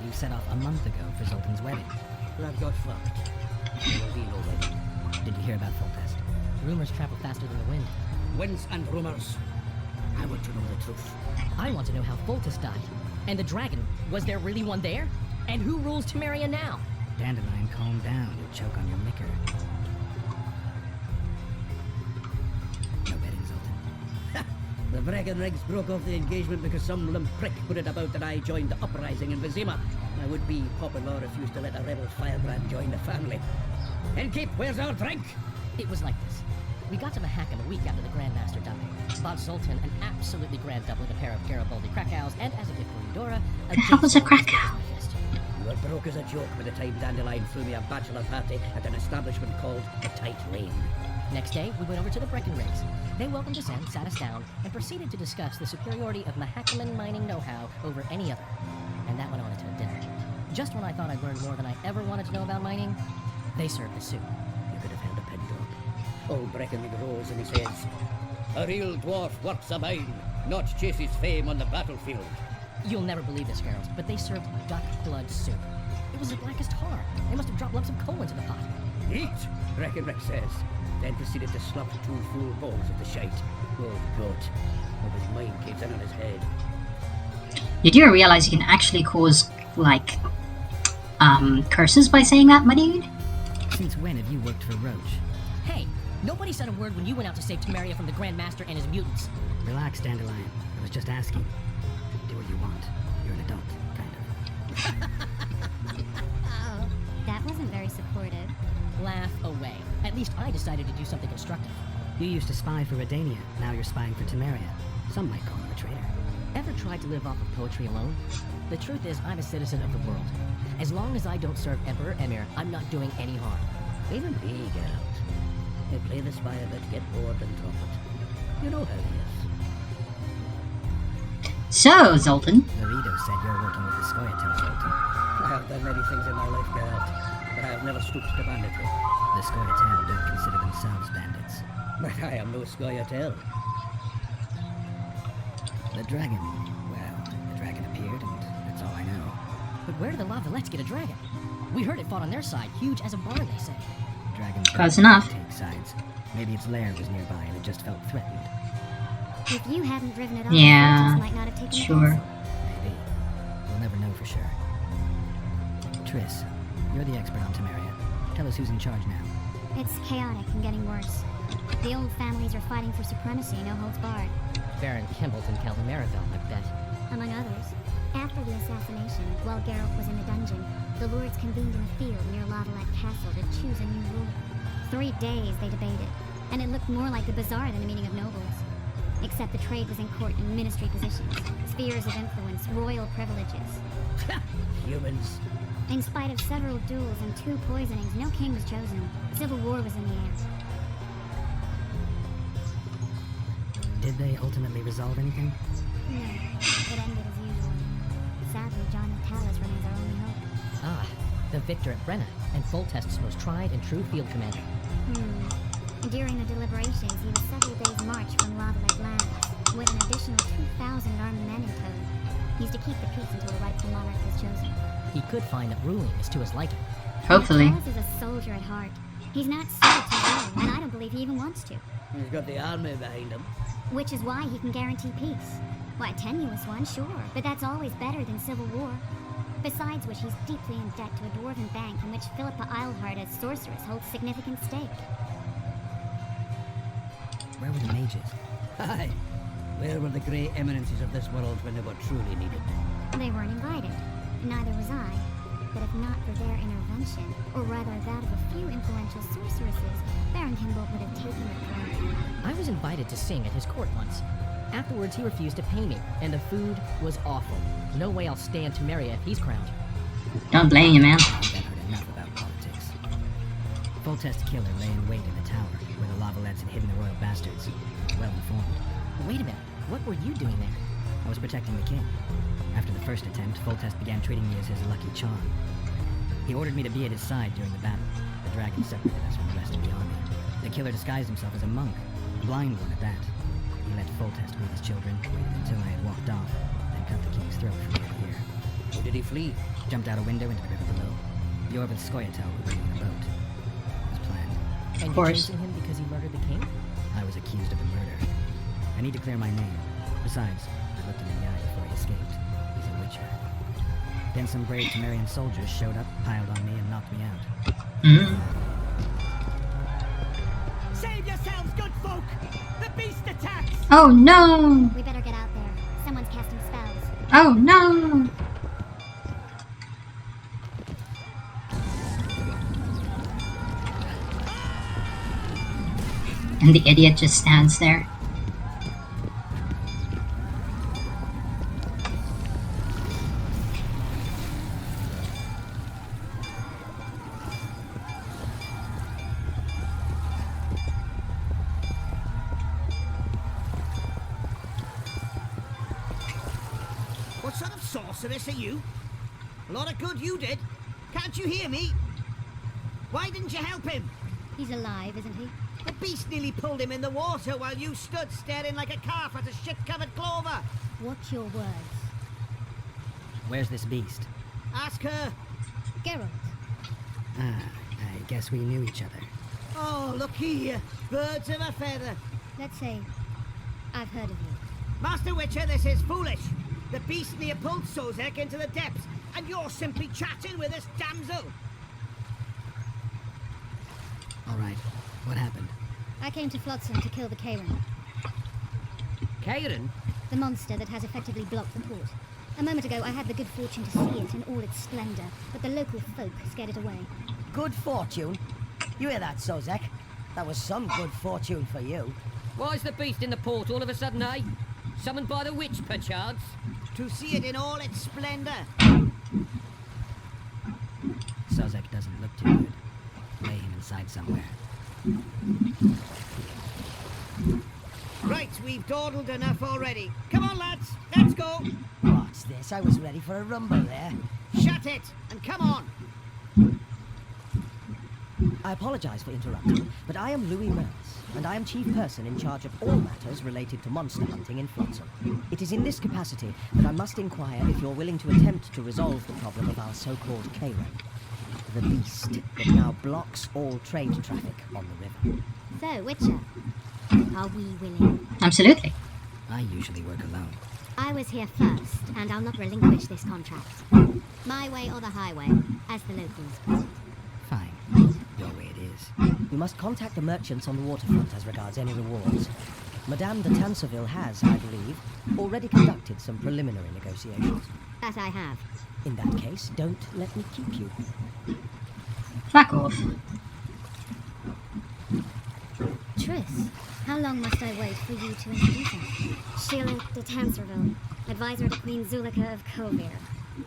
You set off a month ago for Zoltan's wedding. Love got fucked. There will be no wedding. Did you hear about Foltest? Rumors travel faster than the wind. Winds and rumors. I want to know the truth. I want to know how Foltest died. And the dragon, was there really one there? And who rules Temeria now? Dandelion, calm down. You'll choke on your liquor. No wedding, Zoltan. The Breckenrigs broke off the engagement because some limp prick put it about that I joined the uprising in Vizima. I would be Poppenlaw refused to let a rebel firebrand join the family. Innkeep, where's our drink? It was like this. We got to Mahakam a week after the Grandmaster died. Bought Zoltan an absolutely grand doublet, a pair of Garibaldi Krakows, and as a gift for Eudora, The hell was a Krakow? You were broke as a joke by the time Dandelion threw me a bachelor party at an establishment called the Tight Rein. Next day, we went over to the Breckenrigs. They welcomed us in, sat us down, and proceeded to discuss the superiority of Mahakaman mining know-how over any other. And that went on until dinner. Just when I thought I'd learned more than I ever wanted to know about mining, they served the soup. You could have held a pin drop. Old Breckenrig rose and he says, "A real dwarf works a mine, not chases fame on the battlefield." You'll never believe this, Geralt, but they served duck blood soup. It was the blackest tar. They must have dropped lumps of coal into the pot. Eat, Breckenrig says. Then proceeded to slop 2 full bowls of the shite. Oh, God. What his mind caves in on his head. You do realize you can actually cause, like, curses by saying that, my dude? Since when have you worked for Roach? Hey, nobody said a word when you went out to save Temeria from the Grand Master and his mutants. Relax, Dandelion. I was just asking. Do what you want. You're an adult, kind of. That wasn't very supportive. Laugh away. At least I decided to do something constructive. You used to spy for Redania, now you're spying for Temeria. Some might call you a traitor. Ever tried to live off of poetry alone? The truth is, I'm a citizen of the world. As long as I don't serve Emperor Emir, I'm not doing any harm. Even me, Geralt. You play the spy a bit, get bored and drop it. You know how he is. So, Zoltan. Laredo said you're working with the Scoia'tael, Zoltan. I have done many things in my life, Geralt, but I have never stooped to banditry. The Scoia'tael don't consider themselves bandits. But I am no Scoia'tael. The dragon. Well, the dragon appeared, and that's all I know. But where did the Lavalettes get a dragon? We heard it fought on their side, huge as a barn, they say. Dragons Close don't enough. take sides. Maybe its lair was nearby and it just felt threatened. If you hadn't driven it off, Yeah, the might not have taken sure. the castle. Maybe. We'll never know for sure. Triss, you're the expert on Temeria. Tell us who's in charge now. It's chaotic and getting worse. The old families are fighting for supremacy, no holds barred. Baron Kimbolt and Count Maribel, I bet. Among others. After the assassination, while Geralt was in the dungeon, the lords convened in a field near Lavalette Castle to choose a new ruler. 3 days they debated, and it looked more like a bazaar than a meeting of nobles. Except the trade was in court and ministry positions, spheres of influence, royal privileges. Humans. In spite of several duels and 2 poisonings, no king was chosen. Civil war was in the air. Did they ultimately resolve anything? No, it ended as usual. Sadly, John Talis remains our only hope. Ah, the victor at Brenna, and Foltest's most tried and true field commander. During the deliberations, he was several days' march from Lavalette lands, with an additional 2,000 armed men in tow. He's to keep the peace until a rightful monarch is chosen. He could find that ruling is to his liking. Hopefully. Talis is a soldier at heart. He's not suited to rule, and I don't believe he even wants to. He's got the army behind him. Which is why he can guarantee peace. Why, a tenuous one, sure, but that's always better than civil war. Besides which, he's deeply in debt to a dwarven bank in which Philippa Eilhart, as sorceress, holds significant stake. Where were the mages? Aye. Where were the grey eminences of this world when they were truly needed? They weren't invited. Neither was I. But if not for their intervention, or rather that of a few influential sorceresses, Baron Kimbolt would have taken the throne. I was invited to sing at his court once. Afterwards, he refused to pay me, and the food was awful. No way I'll stay in Temeria if he's crowned. Don't blame you, man. I've heard enough about politics. Foltest's killer lay in wait in the tower, where the Lavalettes had hidden the royal bastards. Well informed. Wait a minute, what were you doing there? I was protecting the king. After the first attempt, Foltest began treating me as his lucky charm. He ordered me to be at his side during the battle. The dragon separated us from the rest of the army. The killer disguised himself as a monk, a blind one at that. He let Foltest meet his children, waited until I had walked off, then cut the king's throat from ear to ear. Or did he flee? Jumped out a window into the river below. The Orville Scoia'tael were waiting in a boat. It was planned. And you're chasing him because he murdered the king? I was accused of the murder. I need to clear my name. Besides, I looked him in the eye before he escaped. He's a witcher. Then some brave Temerian soldiers showed up, piled on me, and knocked me out. Save yourselves, good folk! The beast attacks! Oh no! We better get out there. Someone's casting spells. Oh no! And the idiot just stands there. What sort of sorceress are you? A lot of good you did. Can't you hear me? Why didn't you help him? He's alive, isn't he? The beast nearly pulled him in the water while you stood staring like a calf at a shit-covered clover. Watch your words. Where's this beast? Ask her. Geralt. Ah, I guess we knew each other. Oh, look here. Birds of a feather. Let's say I've heard of you. Master Witcher, this is foolish. The beast near pulled Sozek into the depths, and you're simply chatting with this damsel. All right, what happened? I came to Flotsam to kill the Karen. Karen? The monster that has effectively blocked the port. A moment ago, I had the good fortune to see it in all its splendor, but the local folk scared it away. Good fortune? You hear that, Sozek? That was some good fortune for you. Why's the beast in the port all of a sudden, eh? Summoned by the witch, perchance? To see it in all its splendor. Sozek doesn't look too good. Lay him inside somewhere. Right, we've dawdled enough already. Come on, lads, let's go. What's this? I was ready for a rumble there. Shut it, and come on. I apologize for interrupting, but I am Louis Merce, and I am chief person in charge of all matters related to monster hunting in Flotsam. It is in this capacity that I must inquire if you're willing to attempt to resolve the problem of our so-called K-Rank, the beast that now blocks all trade traffic on the river. So, Witcher, are we willing? Absolutely. I usually work alone. I was here first, and I'll not relinquish this contract. My way or the highway, as the locals put it. Fine. Your way it is. You must contact the merchants on the waterfront as regards any rewards. Madame de Tanserville has, I believe, already conducted some preliminary negotiations. That I have. In that case, don't let me keep you. Fuck off. Triss, how long must I wait for you to introduce us? Sheila de Tanserville, advisor to Queen Zulika of Kovir.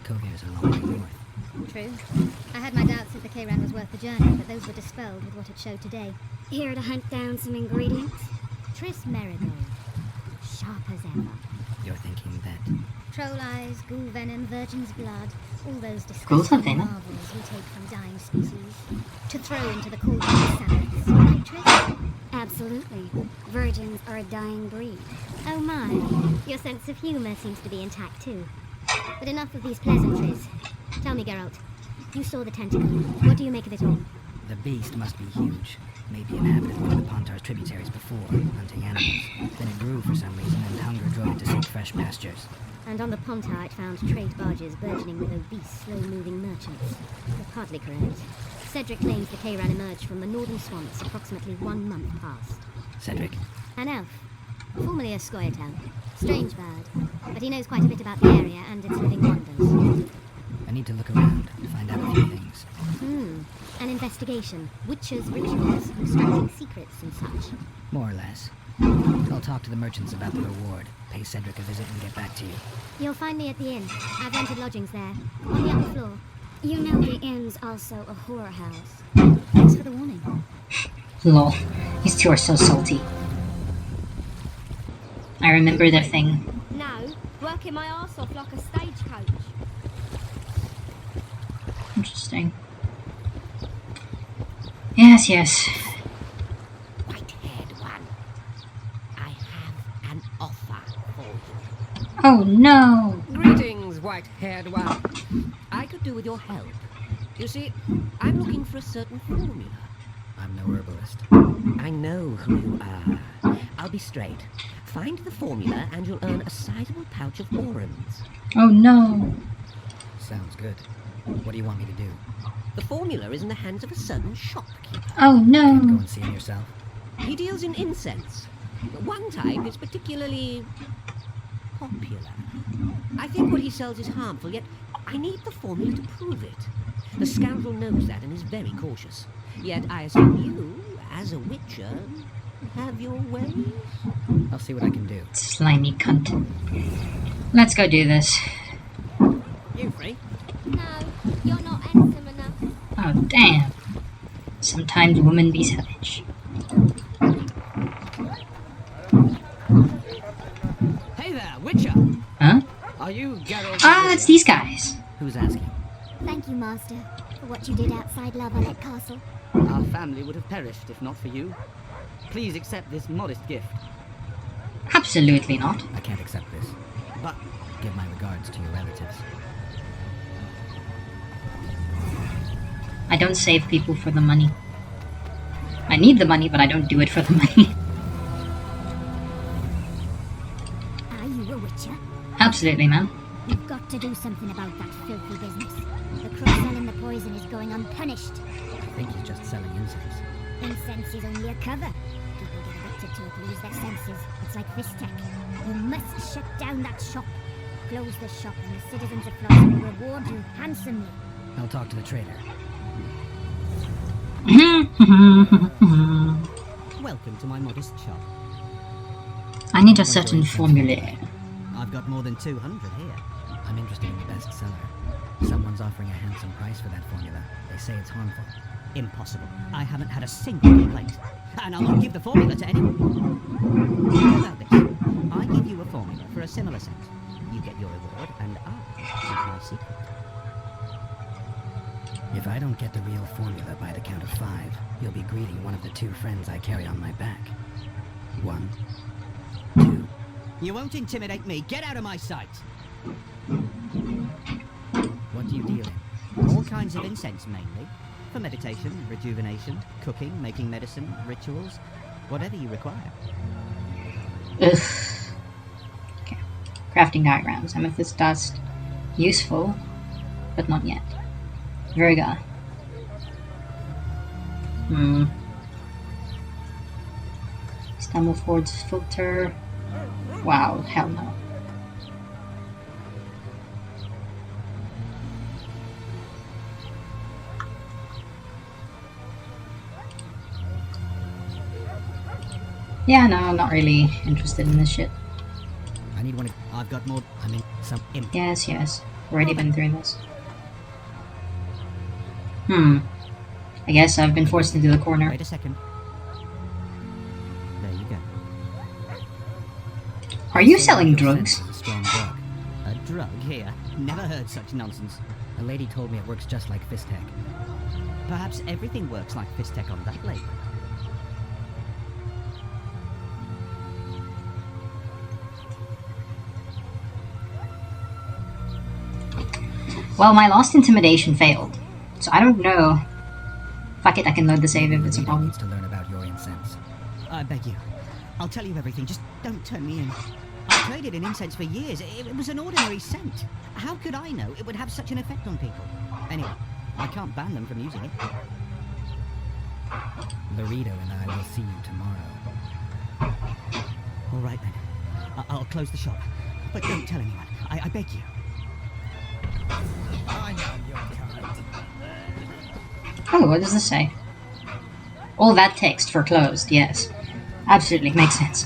Kovir's a long way north. True. I had my doubts that the K-Ran was worth the journey, but those were dispelled with what it showed today. Here to hunt down some ingredients. Triss Merigold. Sharp as ever. You're thinking that... Troll eyes, ghoul venom, virgin's blood, all those Ghouls have disgusting venom? marvels we take from dying species. To throw into the cauldron of salads. Right, Triss? Absolutely. Virgins are a dying breed. Oh my. Your sense of humour seems to be intact too. But enough of these pleasantries. Tell me, Geralt, you saw the tentacle. What do you make of it all? The beast must be huge. Maybe inhabited one of the Pontar's tributaries before, hunting animals. Then it grew for some reason, and hunger drove it to seek fresh pastures. And on the Pontar it found trade barges burgeoning with obese, slow-moving merchants. You're partly correct. Cedric claims the K-Ran emerged from the northern swamps approximately 1 month past. Cedric? An elf. Formerly a Scoia'tael. Strange bird. But he knows quite a bit about the area and its living wonders. I need to look around to find out a few things. An investigation. Witches' rituals, extracting secrets and such. More or less. I'll talk to the merchants about the reward, pay Cedric a visit and get back to you. You'll find me at the inn. I've rented lodgings there, on the upper floor. You know the inn's also a horror house. Thanks for the warning. Lol. These two are so salty. I remember their thing. No, working my arse off like a stagecoach. Interesting. Yes, yes. White-haired one. I have an offer for you. Oh no! Greetings, white-haired one. I could do with your help. You see, I'm looking for a certain formula. I'm no herbalist. I know who you are. I'll be straight. Find the formula and you'll earn a sizable pouch of orans. Oh no! Sounds good. What do you want me to do? The formula is in the hands of a certain shopkeeper. Oh no! Can't go and see him yourself? He deals in incense. One type is particularly popular. I think what he sells is harmful, yet I need the formula to prove it. The scoundrel knows that and is very cautious. Yet I assume you, as a witcher, have your ways? I'll see what I can do. Slimy cunt. Let's go do this. You free? No, you're not handsome enough. Oh damn. Sometimes women be savage. Hey there, witcher! Huh? Are you Geralt? Ah, it's these guys. Who's asking? Thank you, Master, for what you did outside Lavallette Castle. Our family would have perished if not for you. Please accept this modest gift. Absolutely not. I can't accept this. But give my regards to your relatives. I don't save people for the money. I need the money, but I don't do it for the money. Are you a witcher? Absolutely, man. You've got to do something about that filthy business. The crook selling the poison is going unpunished. I think he's just selling incense. Incense is only a cover. People get addicted to it, lose their senses. It's like this tech. You must shut down that shop. Close the shop and the citizens of Flotsam will reward you handsomely. I'll talk to the trader. Welcome to my modest shop. I need a certain formula. I've got more than 200 here. I'm interested in the best seller. Someone's offering a handsome price for that formula. They say it's harmful. Impossible. I haven't had a single complaint. And I'll not give the formula to anyone. How about this? I give you a formula for a similar scent. You get your reward, and I'll keep my secret. If I don't get the real formula by the count of 5, you'll be greeting one of the 2 friends I carry on my back. 1, 2. You won't intimidate me. Get out of my sight. What do you deal in? All kinds of incense, mainly. For meditation, rejuvenation, cooking, making medicine, rituals, whatever you require. Ugh. Okay. Crafting diagrams. Amethyst dust. Useful, but not yet. Virga. Stammelford's filter. Wow, hell no. Yeah, no, I'm not really interested in this shit. I need one of... I've got more... I mean, some... Yes, yes. Already been through this. I guess I've been forced into the corner. Wait a second. There you go. Are you selling drugs? A strong drug. A drug here? Never heard such nonsense. A lady told me it works just like Fistech. Perhaps everything works like Fistech on that label. Well, my last intimidation failed, so I don't know. Fuck it, I can load the save if it's a problem. Needs to learn about your incense. I beg you. I'll tell you everything, just don't turn me in. I've traded in incense for years. It was an ordinary scent. How could I know it would have such an effect on people? Anyway, I can't ban them from using it. Laredo and I will see you tomorrow. All right then. I'll close the shop. But don't tell anyone. I beg you. I know your kind. Oh, what does this say? All that text for closed, yes. Absolutely, makes sense.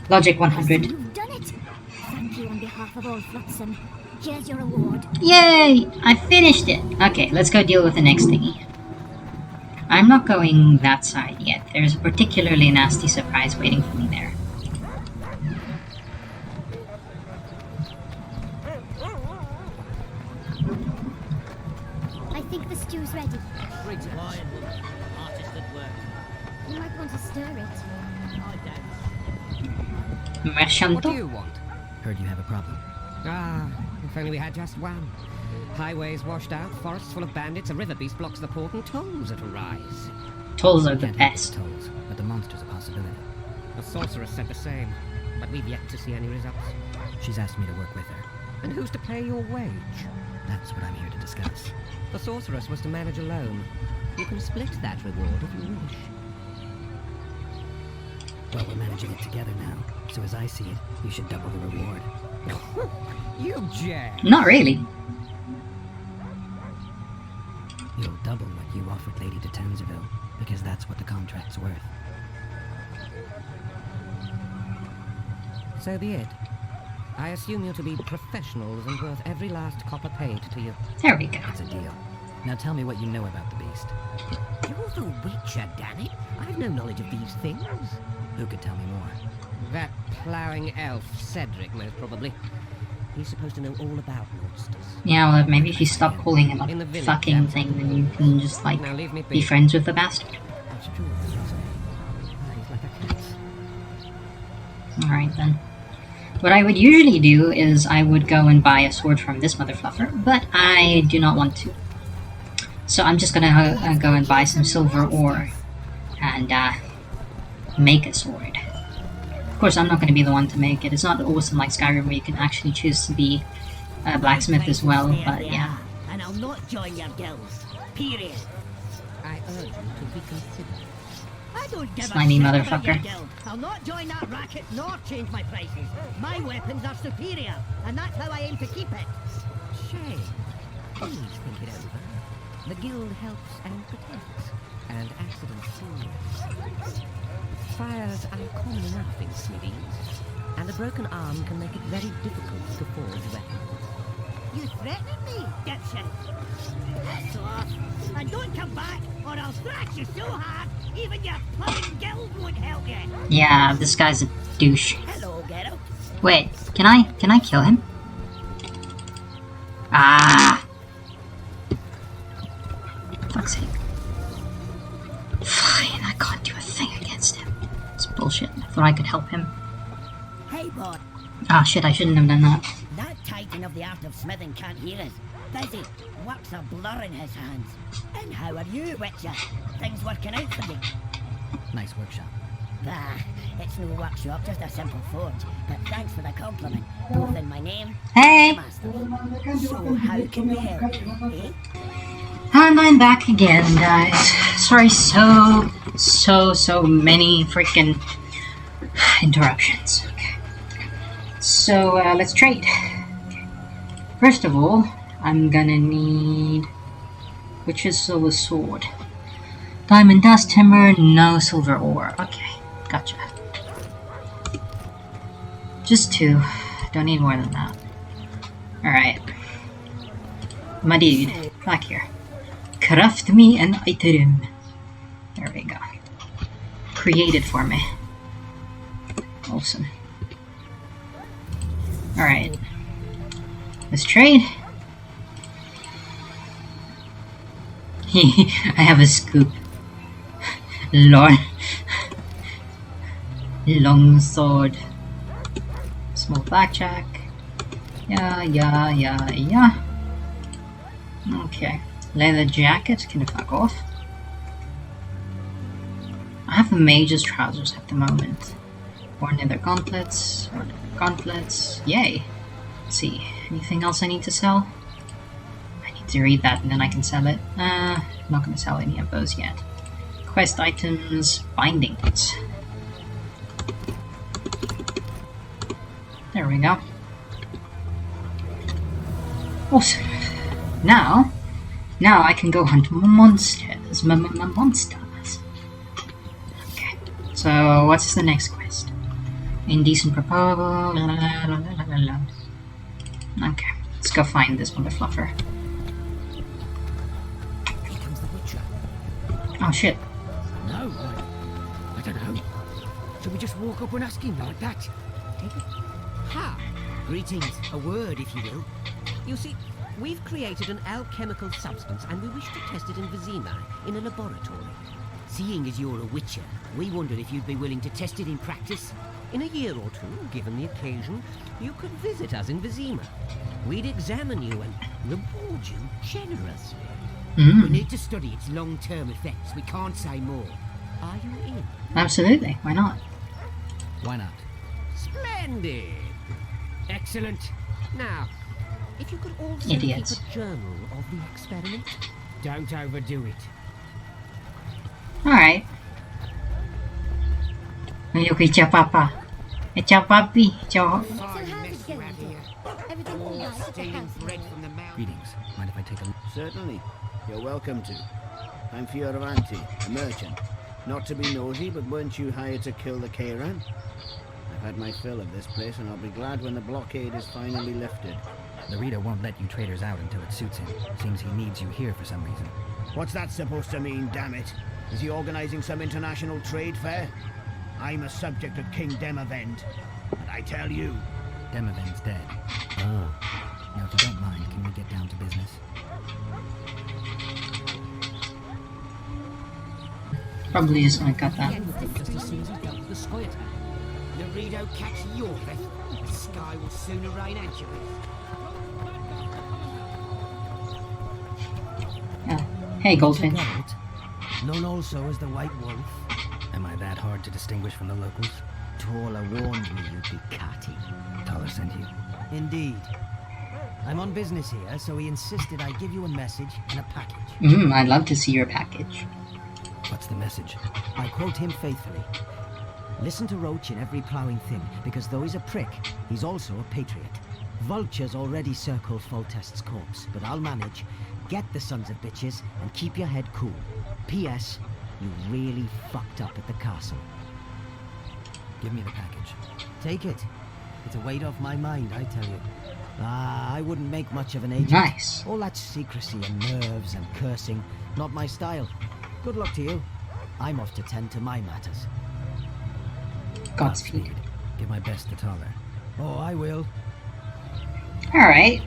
Logic 100. You've done it! Thank you on behalf of all Flotsam. Here's your reward. Yay! I finished it! Okay, let's go deal with the next thingy. I'm not going that side yet. There's a particularly nasty surprise waiting for me there. I think the stew's ready. Briggs Lion, artist at work. You might want to stir it. Merchanto? What do you want? Heard you have a problem. Ah, if only we had just one. Highways washed out, forests full of bandits, a river beast blocks the port, and tolls at a rise. Tolls are the Can't help best. the tolls, but the monster's a possibility. The sorceress said the same, but we've yet to see any results. She's asked me to work with her. And who's to pay your wage? That's what I'm here to discuss. The sorceress was to manage alone. You can split that reward if you wish. Well, we're managing it together now, so as I see it, you should double the reward. You jam! Not really. You'll double what you offered Lady de Tanzerville, because that's what the contract's worth. So be it. I assume you to be professionals and worth every last copper paid to you. There we go. It's a deal. Now tell me what you know about the beast. You're the Witcher, damn it! I've no knowledge of these things. Who could tell me more? That ploughing elf, Cedric, most probably. He's supposed to know all about monsters. Yeah, well, maybe if you stop calling him a fucking thing, then you can just, like, Now leave me be friends with the bastard. That's true, as you say. He's like a cat. Alright then. What I would usually do is I would go and buy a sword from this mother fluffer, but I do not want to. So I'm just gonna go and buy some silver ore and make a sword. Of course, I'm not going to be the one to make it. It's not awesome like Skyrim where you can actually choose to be a blacksmith as well, but yeah. And I'll not join your guilds. Period. I urge you to reconsider. I don't give Slimy a shit about motherfucker. your guild. I'll not join that racket nor change my prices. My weapons are superior, and that's how I aim to keep it. Shame. Please think it over. The guild helps and protects. and accidents serious. Fires are common enough in smithies, and a broken arm can make it very difficult to forge weapons. You threatening me, dipshit? Piss off, and don't come back, or I'll thrash you so hard, even your plumbing guild won't help you. Yeah, this guy's a douche. Hello, Ghetto. Wait, can I kill him? Ah! Fuck's sake. Fine, I can't do a thing against him. It's bullshit. I thought I could help him. Hey, bud. Ah, shit, I shouldn't have done that. That titan of the art of smithing can't hear us. Busy. Work's a blur in his hands. And how are you, Witcher? Things working out for you? Nice workshop. Bah, it's no workshop, just a simple forge. But thanks for the compliment, both in my name Hey! and the master. So how can we help you, eh? And I'm back again, guys. Sorry, so many freaking interruptions. Okay. So, let's trade. Okay. First of all, I'm gonna need... Which is silver sword? Diamond dust, timber, no silver ore. Okay, gotcha. Just 2. Don't need more than that. Alright. My dude, back here. Craft me an item. There we go. Created for me. Awesome. Alright. Let's trade. I have a scoop. Lord. Long sword. Small blackjack. Yeah. Okay. Leather jacket. Can you fuck off? I have mage's trousers at the moment. Or nether gauntlets. Yay. Let's see. Anything else I need to sell? I need to read that and then I can sell it. I'm not going to sell any of those yet. Quest items. Bindings. There we go. Awesome. Now I can go hunt monsters. Monsters. Okay. So what's the next quest? Indecent proposal. Okay. Let's go find this mother fluffer. Here comes the Witcher. Oh shit. No, I don't know. Should we just walk up and ask him like that? Ha! Greetings, a word if you will. You see, we've created an alchemical substance and we wish to test it in Vizima, in a laboratory. Seeing as you're a Witcher, we wondered if you'd be willing to test it in practice. In a year or two, given the occasion, you could visit us in Vizima. We'd examine you and reward you generously. We need to study its long-term effects. We can't say more. Are you in? Absolutely. Why not? Why not? Splendid! Excellent. Now, if you could also Idiots. keep a journal of the experiment. Don't overdo it. Alright. Okay, ciao papa. Ciao papi. Ciao. Greetings. Mind if I take a look? Certainly. You're welcome to. I'm Fioravanti, a merchant. Not to be nosy, but weren't you hired to kill the Kairan? I've had my fill of this place, and I'll be glad when the blockade is finally lifted. The reader won't let you traders out until it suits him. Seems he needs you here for some reason. What's that supposed to mean, damn it? Is he organizing some international trade fair? I'm a subject of King Demavend, and I tell you... Demavend's dead. Oh. Now, if you don't mind, can we get down to business? Probably just gonna cut that. Just as soon as he's done with the Sky attack. Laredo catch your breath. The sky will sooner rain anchovies. Hey, Goldfinch. Known also as the White Wolf. Am I that hard to distinguish from the locals? Tola warned me you'd be catty. Tola sent you? Indeed. I'm on business here, so he insisted I give you a message and a package. I'd love to see your package. What's the message? I quote him faithfully. Listen to Roach in every ploughing thing, because though he's a prick, he's also a patriot. Vultures already circle Foltest's corpse, but I'll manage. Get the sons of bitches and keep your head cool. P.S. You really fucked up at the castle. Give me the package. Take it. It's a weight off my mind, I tell you. I wouldn't make much of an agent. Nice. All that secrecy and nerves and cursing, not my style. Good luck to you. I'm off to tend to my matters. Godspeed. Give my best to Taller. Oh, I will. Alright.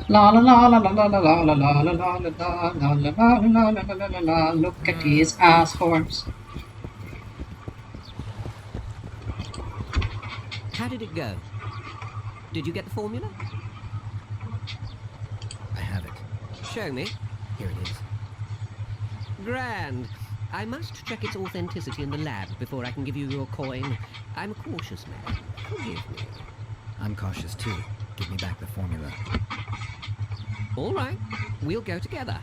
La la la la la la la la la la la la la la la la la. Look at these ass horns. How did it go? Did you get the formula? I have it. Show me. Here it is. Grand. I must check its authenticity in the lab before I can give you your coin. I'm a cautious man. Forgive me. I'm cautious too. Give me back the formula. All right. We'll go together.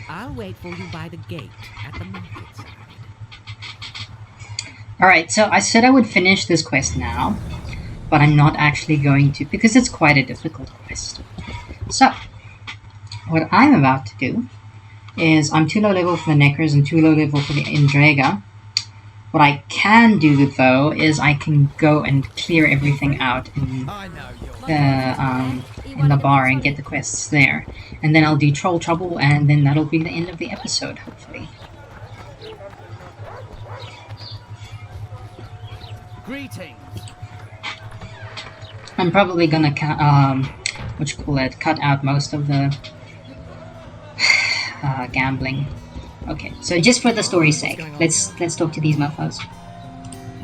I'll wait for you by the gate at the market side. Alright, so I said I would finish this quest now, but I'm not actually going to because it's quite a difficult quest. So, what I'm about to do is I'm too low level for the Neckers and too low level for the Indrega. What I can do though is I can go and clear everything out in the bar and get the quests there. And then I'll do Troll Trouble and then that'll be the end of the episode, hopefully. Greetings. I'm probably gonna cut out most of the gambling. Okay, so just for the story's sake, let's talk to these mofos.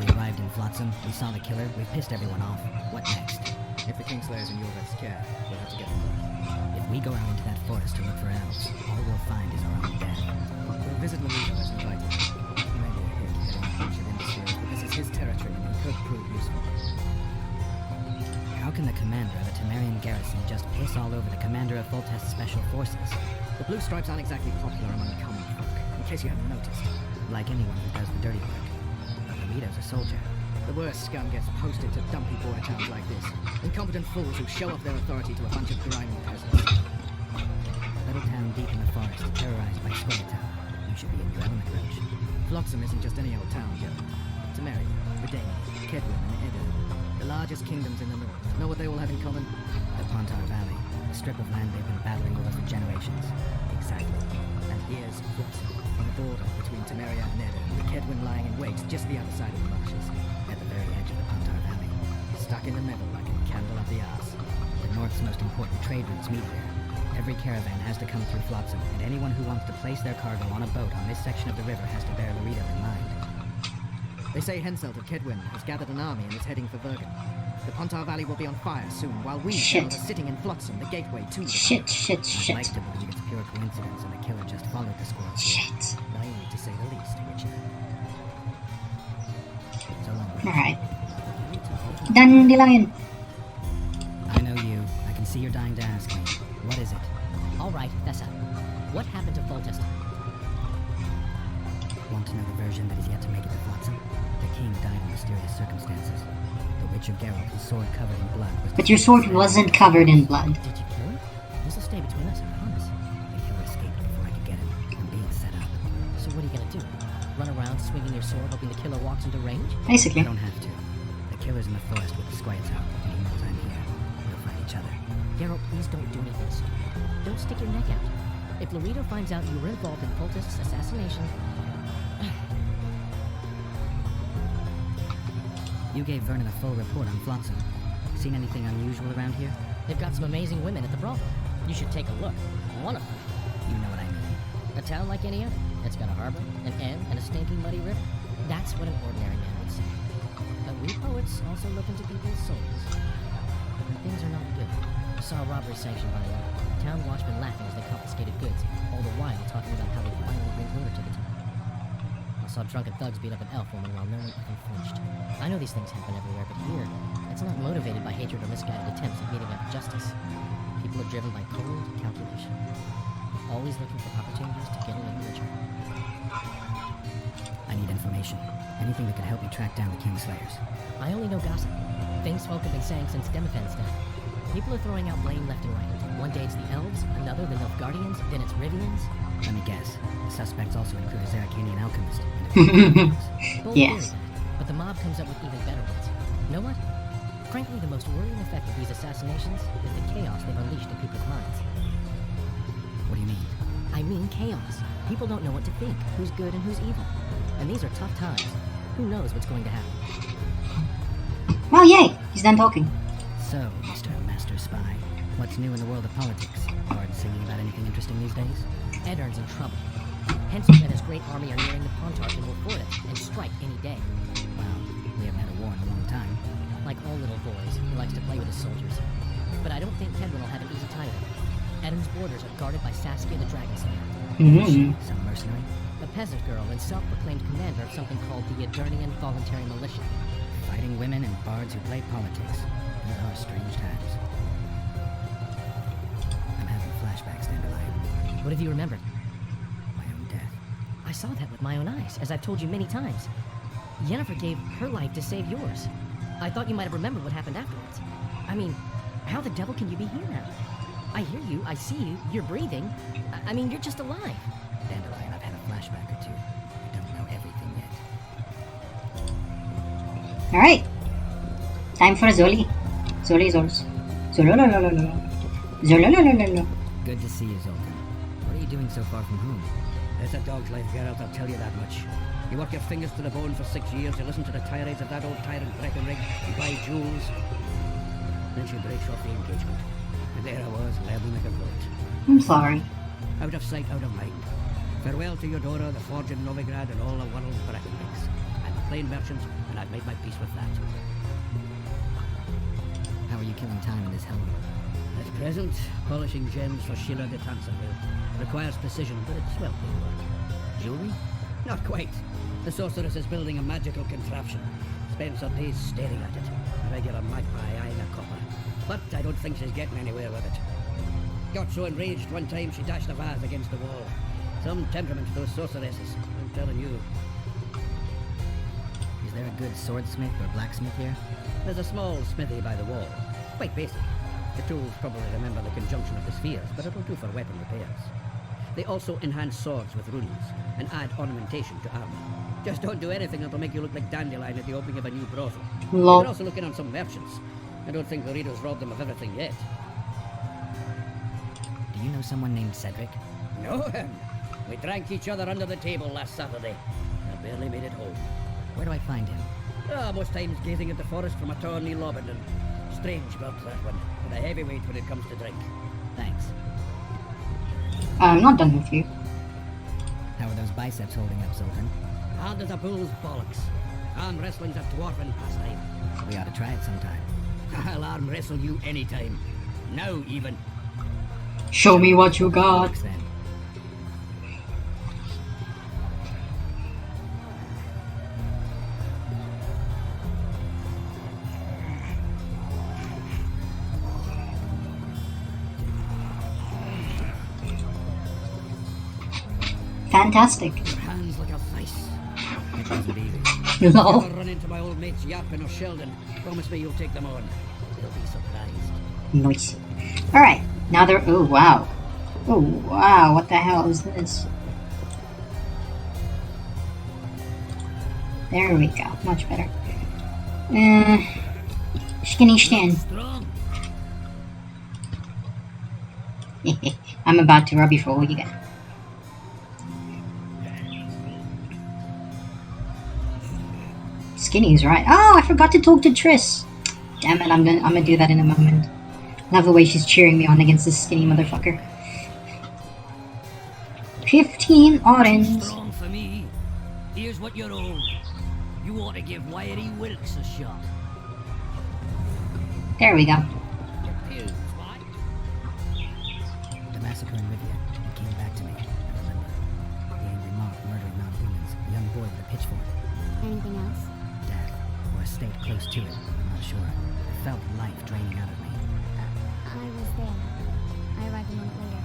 We arrived in Flotsam, we saw the killer, we pissed everyone off. What next? If the Kingslayer's in your best care, we'll have to get them. If we go out into that forest to look for elves, all we'll find is our own death. We'll visit Laredo as invited. He may be a hit getting a bunch of industry, but this is his territory and he could prove useful. How can the commander of a Temerian garrison just piss all over the commander of Foltest's special forces? The Blue Stripes aren't exactly popular among the common folk, in case you haven't noticed. Like anyone who does the dirty work. But Laredo's a soldier. The worst scum gets posted to dumpy border towns like this. Incompetent fools who show off their authority to a bunch of grimy peasants. A little town deep in the forest, terrorized by Square Town. You should be in your element, Roach. Flotsam isn't just any old town, Gerald. Temeria, Redania, Kedwin, and Edo. The largest kingdoms in the north. Know what they all have in common? The Pontar Valley. A strip of land they've been battering over for generations. Exactly. And here's Flotsam, on the border between Temeria and Edo, with Kedwin lying in wait just the other side of the marshes. At the very edge of the Pontar Valley. Stuck in the middle like a candle up the arse. The north's most important trade routes meet here. Every caravan has to come through Flotsam, and anyone who wants to place their cargo on a boat on this section of the river has to bear Laredo in mind. They say Henselt of Kedwin has gathered an army and is heading for Vergen. The Pontar Valley will be on fire soon, while we are sitting in Flotsam, the gateway to the Shit. I'd like to believe it's pure coincidence and the killer just followed the squirrels. Shit. Naive to say the least, Witcher. So long. Alright. Dandelion. I know you. I can see you're dying to ask me. What is it? All right, Thessa. What happened to Foltest? Want to know the version that is yet to make it to Flotsam? The king died in mysterious circumstances. The Witch of Geralt, his sword covered in blood, was... But your sword wasn't covered in blood. Did you kill him? This will stay between us, I promise. The killer escaped before I could get him. I'm being set up. So what are you gonna do? Run around swinging your sword hoping the killer walks into range? Basically. I don't have to. The killer's in the forest with the Squires out, and he knows I'm here. We'll find each other. Geralt, please don't do anything stupid. Don't stick your neck out. If Laredo finds out you were involved in Foltest's assassination... You gave Vernon a full report on Flotsam. Seen anything unusual around here? They've got some amazing women at the brothel. You should take a look. One of them. You know what I mean. A town like any other. It's got a harbor, an inn, and a stinking muddy river. That's what an ordinary man would say. But we poets also look into people's souls. And things are not good. Saw a robbery sanctioned by them. Town watchmen laughing as they confiscated goods, all the while talking about how they finally bring order to the town. I saw drunken thugs beat up an elf woman while no one even flinched. I know these things happen everywhere, but here, it's not motivated by hatred or misguided attempts at meeting up justice. People are driven by cold calculation, always looking for opportunities to get a little richer. I need information. Anything that could help me track down the Kingslayers. I only know gossip. Things folk have been saying since Demophan's death. People are throwing out blame left and right. One day it's the elves, another the Nilfgaardians, then it's Rivians. Let me guess. The suspects also include a Zerrikanian alchemist. Bold Yes. theory, but the mob comes up with even better ones. You know what? Frankly, the most worrying effect of these assassinations is the chaos they've unleashed in people's minds. What do you mean? I mean chaos. People don't know what to think, who's good and who's evil. And these are tough times. Who knows what's going to happen? Oh, yay! He's done talking. So, Mr. Master Spy, what's new in the world of politics? Bard singing about anything interesting these days? Eddern's in trouble. Henselt and his great army are nearing the Pontarch and will ford it and strike any day. Well, we haven't had a war in a long time. Like all little boys, he likes to play with his soldiers. But I don't think Kedwin will have an easy time of it. Eddern's borders are guarded by Saskia the Dragon Slayer. Some mercenary? A peasant girl and self-proclaimed commander of something called the Edirnian Voluntary Militia. Fighting women and bards who play politics. There are strange times. I'm having flashbacks, Dandelion. What have you remembered? My own death. I saw that with my own eyes, as I've told you many times. Yennefer gave her life to save yours. I thought you might have remembered what happened afterwards. I mean, how the devil can you be here now? I hear you, I see you, you're breathing. I mean, you're just alive. Dandelion, I've had a flashback or two. I don't know everything yet. Alright. Time for Zoli. Zoli Zols. Zolololololo. Zolololololo. Good to see you, Zoltan. What are you doing so far from home? It's a dog's life, Geralt, I'll tell you that much. You work your fingers to the bone for 6 years, you listen to the tirades of that old tyrant Breckenridge, you buy jewels. Then she breaks off the engagement. And there I was, level like a goat. I'm sorry. Out of sight, out of mind. Farewell to Eudora, the forge in Novigrad, and all the world's Breckenridge. I'm a plain merchant, and I've made my peace with that. How are you killing time in this hellhole? At present, polishing gems for Sheila de Tanserville. Requires precision, but it's well paid work. Jewelry? Not quite. The sorceress is building a magical contraption. Spends her days staring at it. A regular magpie eyeing a copper. But I don't think she's getting anywhere with it. Got so enraged one time she dashed a vase against the wall. Some temperament, those sorceresses. I'm telling you. Is there a good swordsmith or blacksmith here? There's a small smithy by the wall. Quite basic. The tools probably remember the conjunction of the spheres, but it'll do for weapon repairs. They also enhance swords with runes and add ornamentation to armor. Just don't do anything that'll make you look like Dandelion at the opening of a new brothel. Lol. They're also looking on some merchants. I don't think the readers robbed them of everything yet. Do you know someone named Cedric? No, we drank each other under the table last Saturday. I barely made it home. Where do I find him? Most times gazing at the forest from a tower near Lobendon. Strange about that one, but a heavyweight when it comes to drink. Thanks. I'm not done with you. How are those biceps holding up, Zoltan? Hard as a bull's bollocks. Arm wrestling's a dwarfing pastime. We ought to try it sometime. I'll arm wrestle you anytime. Now, even. Show me what you got. Then. Fantastic. Your hands like a vice. It wasn't easy. Lol. Never run into my old mates Yarpin or Sheldon. Promise me you'll take them on. They'll be surprised. Nice. Alright. Now they're... Oh, wow. Oh, wow. What the hell is this? There we go. Much better. Skinny stand. I'm about to rub you for all you got. Skinny's right. Oh, I forgot to talk to Triss. Damn it, I'm gonna do that in a moment. Love the way she's cheering me on against this skinny motherfucker. 15 orange. Strong for me. Here's what you're owed. You ought to give Wiry Wilkes a shot. There we go. The massacre in Rivia. It came back to me. I remember. The angry mob murdering non-humans. A young boy with a pitchfork. Anything else? Death. Or a state close to it. I'm not sure. I felt life draining out of me. I was there. I arrived a moment later.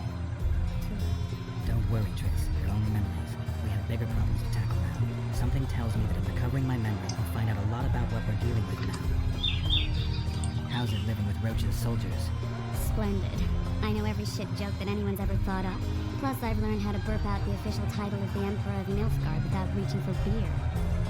Don't worry, Triss. They're only memories. We have bigger problems to tackle now. Something tells me that in recovering my memory, I'll find out a lot about what we're dealing with now. How's it living with Roach's soldiers? Splendid. I know every shit joke that anyone's ever thought up. Plus, I've learned how to burp out the official title of the Emperor of Nilfgaard without reaching for beer.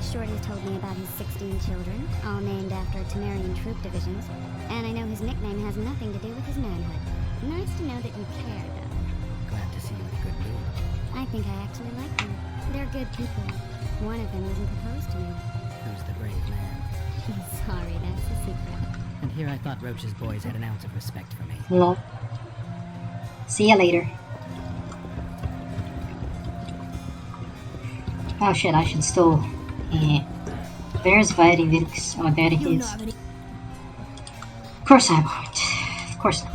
Shorty's told me about his 16 children, all named after Temerian troop divisions, and I know his nickname has nothing to do with his manhood. Nice to know that you care, though. Glad to see you in a good mood. I think I actually like them. They're good people. One of them even proposed to me. Who's the brave man? Sorry, that's a secret. And here I thought Roach's boys had an ounce of respect for me. Lol. See ya later. Oh shit, I should still... There's Viridix. Oh, there it is. Of course I won't. Of course not.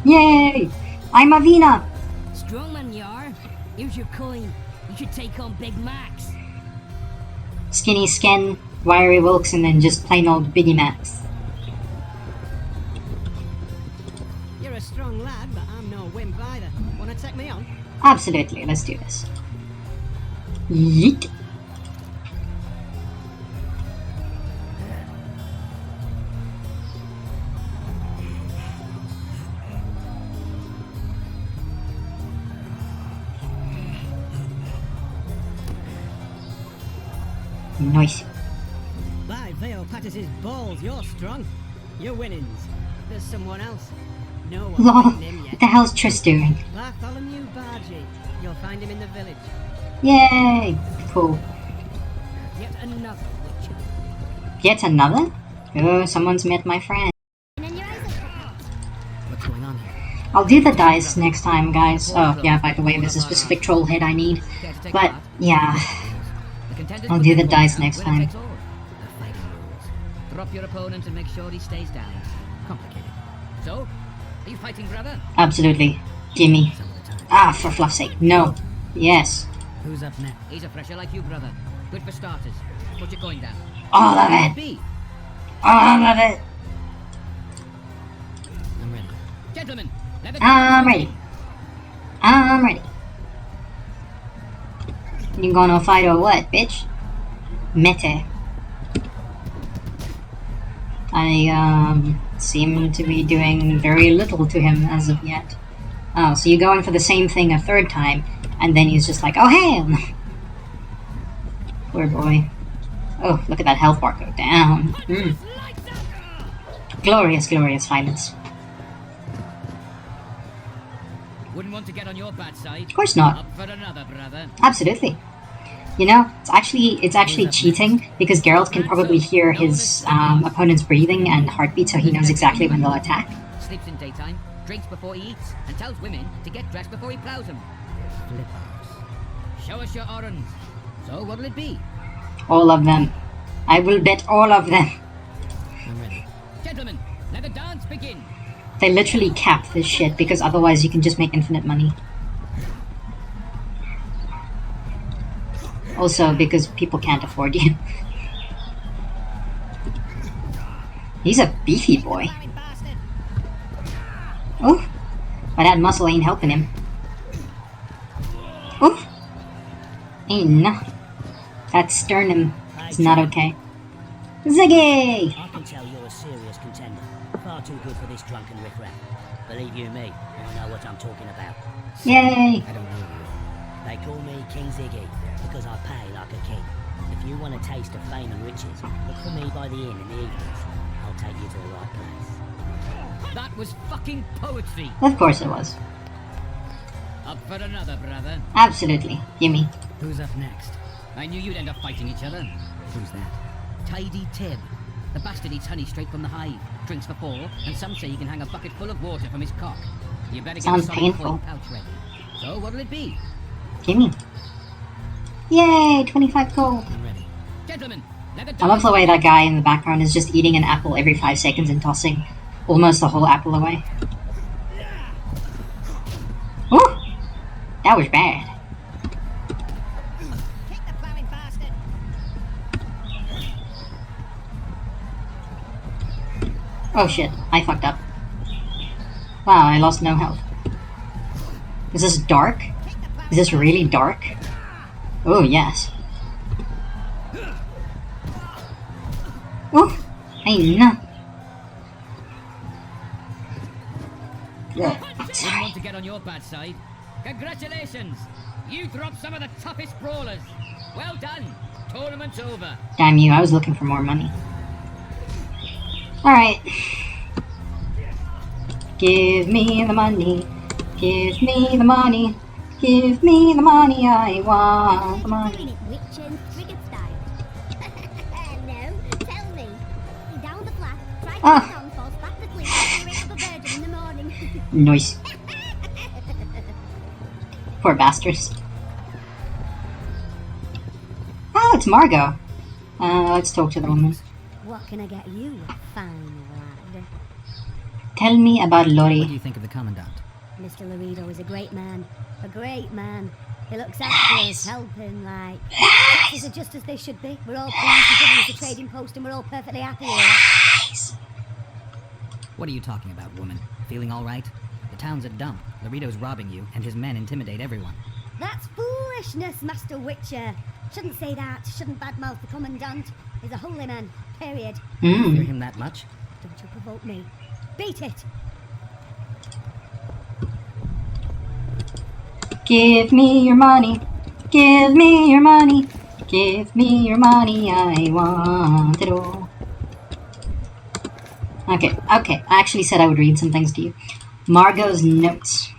Yay! I'm Avina! Strongman you are. Here's your coin. You should take on Big Max. Skinny Skin, Wiry Wilkes, and then just plain old Biggie Max. You're a strong lad, but I'm no wimp either. Wanna take me on? Absolutely, let's do this. Yeet! Nice. By Vale Pattis's balls, you're strong. Your winnings. There's someone else. No one's Lol, beaten him yet. what the hell's Triss doing? Bartholomew Bargy. You'll find him in the village. Yay! Cool. Yet another witcher. Yet another? Oh, someone's met my friend. What's going on here? I'll do the dice next time, guys. Oh, yeah, by the way, there's a specific troll head I need. But, yeah. I'll do the dice next time. Drop your opponent and make sure he stays down. Complicated. So, are you fighting, brother? Absolutely. Gimme. Ah, for fluff's sake. No. Yes. Who's up next? He's a fresher like you, brother. Good for starters. Put your coin down. All of it. All of it. I'm ready. Gentlemen, I'm ready. I'm ready. You gonna fight or what, bitch? Mete. I seem to be doing very little to him as of yet. Oh, so you're going for the same thing a third time, and then he's just like, oh hey! Poor boy. Oh, look at that health bar go down. Glorious, glorious violence. Wouldn't want to get on your bad side. Of course not. Up for another, brother. Absolutely. You know, it's actually cheating because Geralt can probably hear his opponent's breathing and heartbeat, so he knows exactly when they'll attack. Sleeps in daytime, drinks before he eats, and tells women to get dressed before he plows them. Show us your orange. So what'll it be? All of them. I will bet all of them. I'm ready. Gentlemen, let the dance begin. They literally cap this shit because otherwise you can just make infinite money. Also, because people can't afford you. He's a beefy boy. Oh, but that muscle ain't helping him. Oh, ain't no. That sternum is not okay. Ziggy! I can tell you're a serious contender. Far too good for this drunken riffraff. Believe you me, I know what I'm talking about. Yay! I don't know you. They call me King Ziggy because I pay like a king. If you want a taste of fame and riches, look for me by the inn in the evenings. I'll take you to the right place. That was fucking poetry. Of course it was. Up for another, brother. Absolutely. Gimme. Who's up next? I knew you'd end up fighting each other. Who's that? Tidy Tib. The bastard eats honey straight from the hive, drinks for 4, and some say he can hang a bucket full of water from his cock. You better get Sounds a solid painful. coin pouch ready. So what'll it be? Gimme. Yay! 25 gold. I'm ready. Gentlemen, let the I love the way that guy in the background is just eating an apple every 5 seconds and tossing almost the whole apple away. Ooh! That was bad. Oh shit, I fucked up. Wow, I lost no health. Is this dark? Is this really dark? Oh, yes. Oh, hey, no. Yeah. Didn't want to get on your bad side. Congratulations! You dropped some of the toughest brawlers. Well done. Tournament's over. Damn you, I was looking for more money. Alright. Give me the money. Give me the money. Give me the money. I want the money. Ah. Nice. Poor bastards. Oh, it's Margot. Let's talk to the woman. What can I get you, fine lad? Tell me about Lori. What do you think of the Commandant? Mr. Laredo is a great man. A great man. He looks after us, helping, like. Taxes are just as they should be. We're all pleased to give us a trading post and we're all perfectly happy here. What are you talking about, woman? Feeling all right? The town's a dump. Laredo's robbing you, and his men intimidate everyone. That's foolishness, Master Witcher. Shouldn't say that. Shouldn't badmouth the Commandant. He's a holy man. Period. You fear him that much? Don't you provoke me. Beat it! Give me your money. Give me your money. Give me your money. I want it all. Okay. I actually said I would read some things to you. Margot's notes.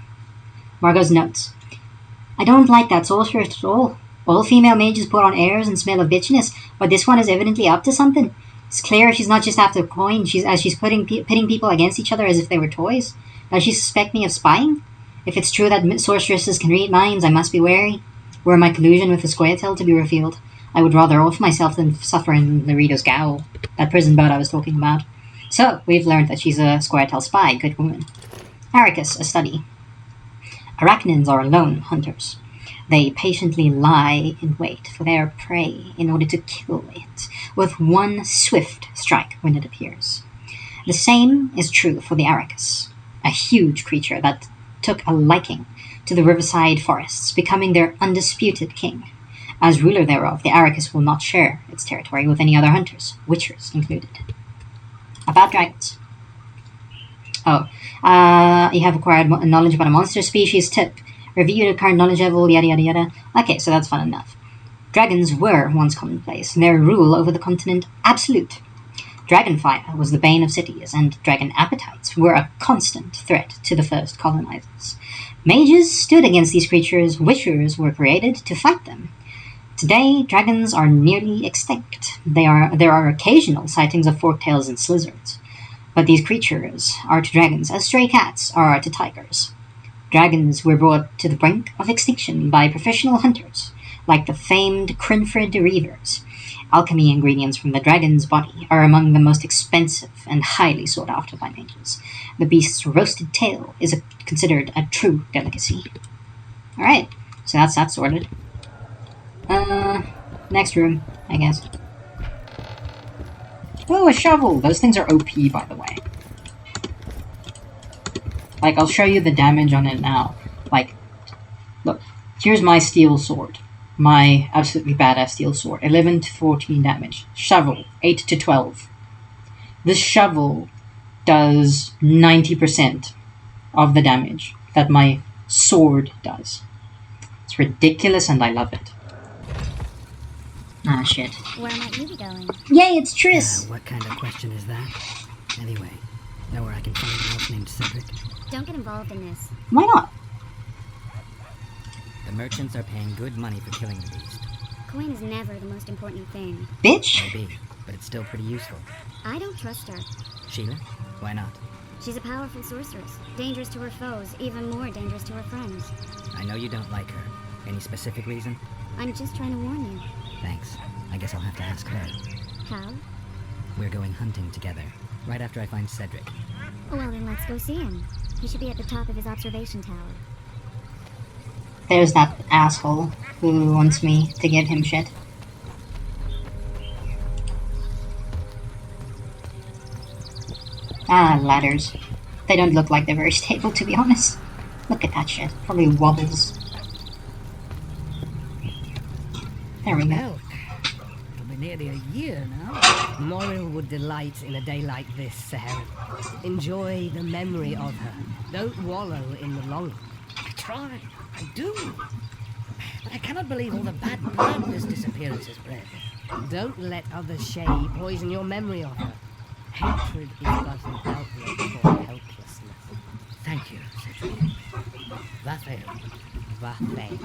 I don't like that sorceress at all. All female mages put on airs and smell of bitchiness, but this one is evidently up to something. It's clear she's not just after coin, she's pitting people against each other as if they were toys. Does she suspect me of spying? If it's true that sorceresses can read minds, I must be wary. Were my collusion with the Squaretel to be revealed, I would rather off myself than suffer in Laredo's gaol, that prison boat I was talking about. So, we've learned that she's a Squaretel spy, good woman. Arrakis, a study. Arachnids are lone hunters. They patiently lie in wait for their prey in order to kill it with one swift strike when it appears. The same is true for the Arrakis, a huge creature that took a liking to the riverside forests, becoming their undisputed king. As ruler thereof, the Arrakis will not share its territory with any other hunters, witchers included. About dragons. You have acquired knowledge about a monster species. Tip. Review your current knowledge level, yada yada yada. Okay, so that's fun enough. Dragons were once commonplace, and their rule over the continent absolute. Dragonfire was the bane of cities, and dragon appetites were a constant threat to the first colonizers. Mages stood against these creatures, witchers were created to fight them. Today, dragons are nearly extinct. There are occasional sightings of forktails and slizzards, but these creatures are to dragons as stray cats are to tigers. Dragons were brought to the brink of extinction by professional hunters, like the famed Crinfrid Reavers. Alchemy ingredients from the dragon's body are among the most expensive and highly sought after by mages. The beast's roasted tail is considered a true delicacy. Alright, so that's that sorted. Next room, I guess. Oh, a shovel! Those things are OP, by the way. Like, I'll show you the damage on it now. Like, look, here's my steel sword. My absolutely badass steel sword. 11 to 14 damage. Shovel, 8 to 12. This shovel does 90% of the damage that my sword does. It's ridiculous and I love it. Ah, shit. Where might you be going? Yay, it's Triss! What kind of question is that? Anyway, know where I can find an elf named Cedric? Don't get involved in this. Why not? The merchants are paying good money for killing the beast. Coin is never the most important thing. Bitch! Maybe, but it's still pretty useful. I don't trust her. Sheila? Why not? She's a powerful sorceress. Dangerous to her foes, even more dangerous to her friends. I know you don't like her. Any specific reason? I'm just trying to warn you. Thanks. I guess I'll have to ask her. How? We're going hunting together, right after I find Cedric. Well, then let's go see him. He should be at the top of his observation tower. There's that asshole who wants me to give him shit. Ah, ladders. They don't look like they're very stable, to be honest. Look at that shit. Probably wobbles. There we go. Milk. It'll be nearly a year now. Morrill would delight in a day like this, Sahara. Enjoy the memory of her. Don't wallow in the longing. I try. I do. But I cannot believe all the bad blood this disappearance has bred. Don't let other shade poison your memory of her. Hatred is but an outlet for helplessness. Thank you, Cedric. Vafail. Vafail.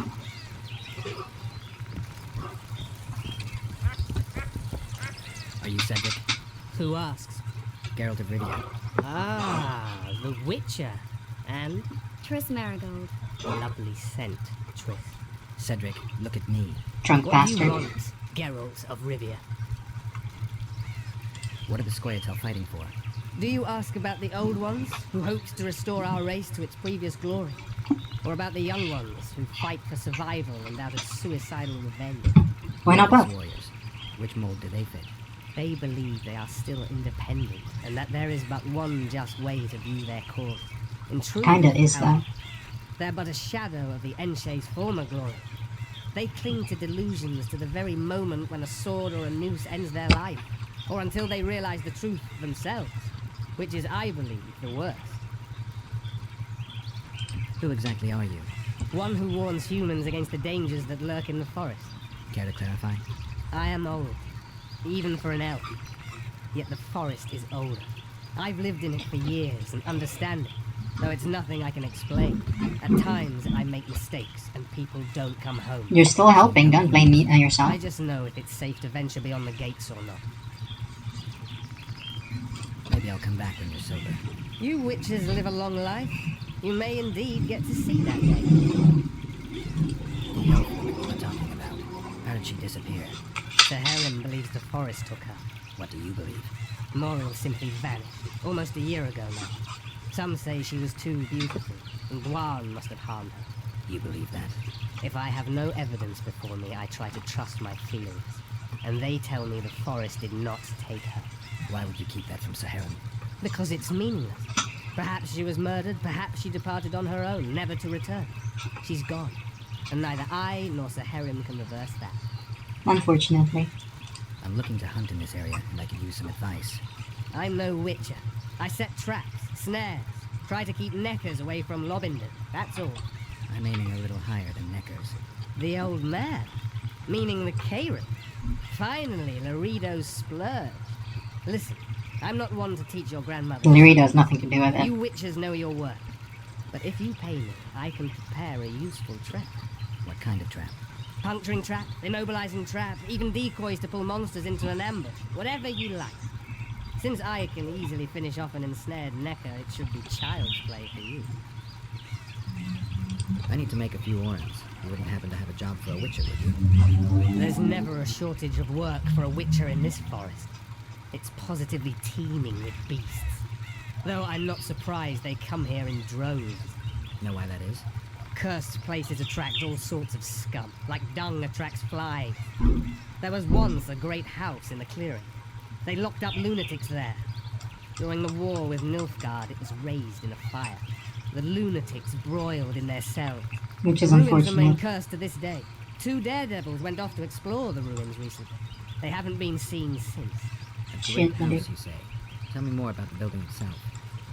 Are you Cedric? Who asks? Geralt of Rivia. Ah, the Witcher. And? Triss Marigold. Lovely scent, Triss. Cedric, look at me. Drunk what bastard. do you want, Geralt of Rivia? What are the Scoia'tael fighting for? Do you ask about the old ones, who hoped to restore our race to its previous glory? Or about the young ones, who fight for survival and out of suicidal revenge? Why not both? Warriors. Which mold do they fit? They believe they are still independent, and that there is but one just way to view their cause. In truth, Kinda is, though. they're but a shadow of the Enshe's former glory. They cling to delusions to the very moment when a sword or a noose ends their life, or until they realize the truth themselves, which is, I believe, the worst. Who exactly are you? One who warns humans against the dangers that lurk in the forest. Care to clarify? I am old, even for an elf. Yet the forest is older. I've lived in it for years and understand it, though it's nothing I can explain. At times, I make mistakes and people don't come home. You're still helping, don't blame me yourself. I just know if it's safe to venture beyond the gates or not. Maybe I'll come back when you're sober. You witches live a long life. You may indeed get to see that day. The elf woman you were talking about. How did she disappear? Saharim believes the forest took her. What do you believe? Morrill simply vanished, almost a year ago now. Some say she was too beautiful, and Dwan must have harmed her. You believe that? If I have no evidence before me, I try to trust my feelings. And they tell me the forest did not take her. Why would you keep that from Saharim? Because it's meaningless. Perhaps she was murdered, perhaps she departed on her own, never to return. She's gone, and neither I nor Saharim can reverse that. Unfortunately. I'm looking to hunt in this area, and I could use some advice. I'm no witcher. I set traps, snares, try to keep neckers away from Lobinden, that's all. I'm aiming a little higher than neckers. The old man, meaning the Karen. Finally, Laredo's splurged. Listen, I'm not one to teach your grandmother. Laredo has nothing to do with it. You witches know your work. But if you pay me, I can prepare a useful trap. What kind of trap? Puncturing trap, immobilizing trap, even decoys to pull monsters into an ambush. Whatever you like. Since I can easily finish off an ensnared necker, it should be child's play for you. I need to make a few orens. You wouldn't happen to have a job for a witcher, would you? There's never a shortage of work for a witcher in this forest. It's positively teeming with beasts. Though I'm not surprised they come here in droves. Know why that is? Cursed places attract all sorts of scum, like dung attracts flies. There was once a great house in the clearing. They locked up lunatics there. During the war with Nilfgaard, it was raised in a fire. The lunatics broiled in their cells. Which is the ruins unfortunate. remain cursed to this day. 2 daredevils went off to explore the ruins recently. They haven't been seen since. A great house, you say? Tell me more about the building itself.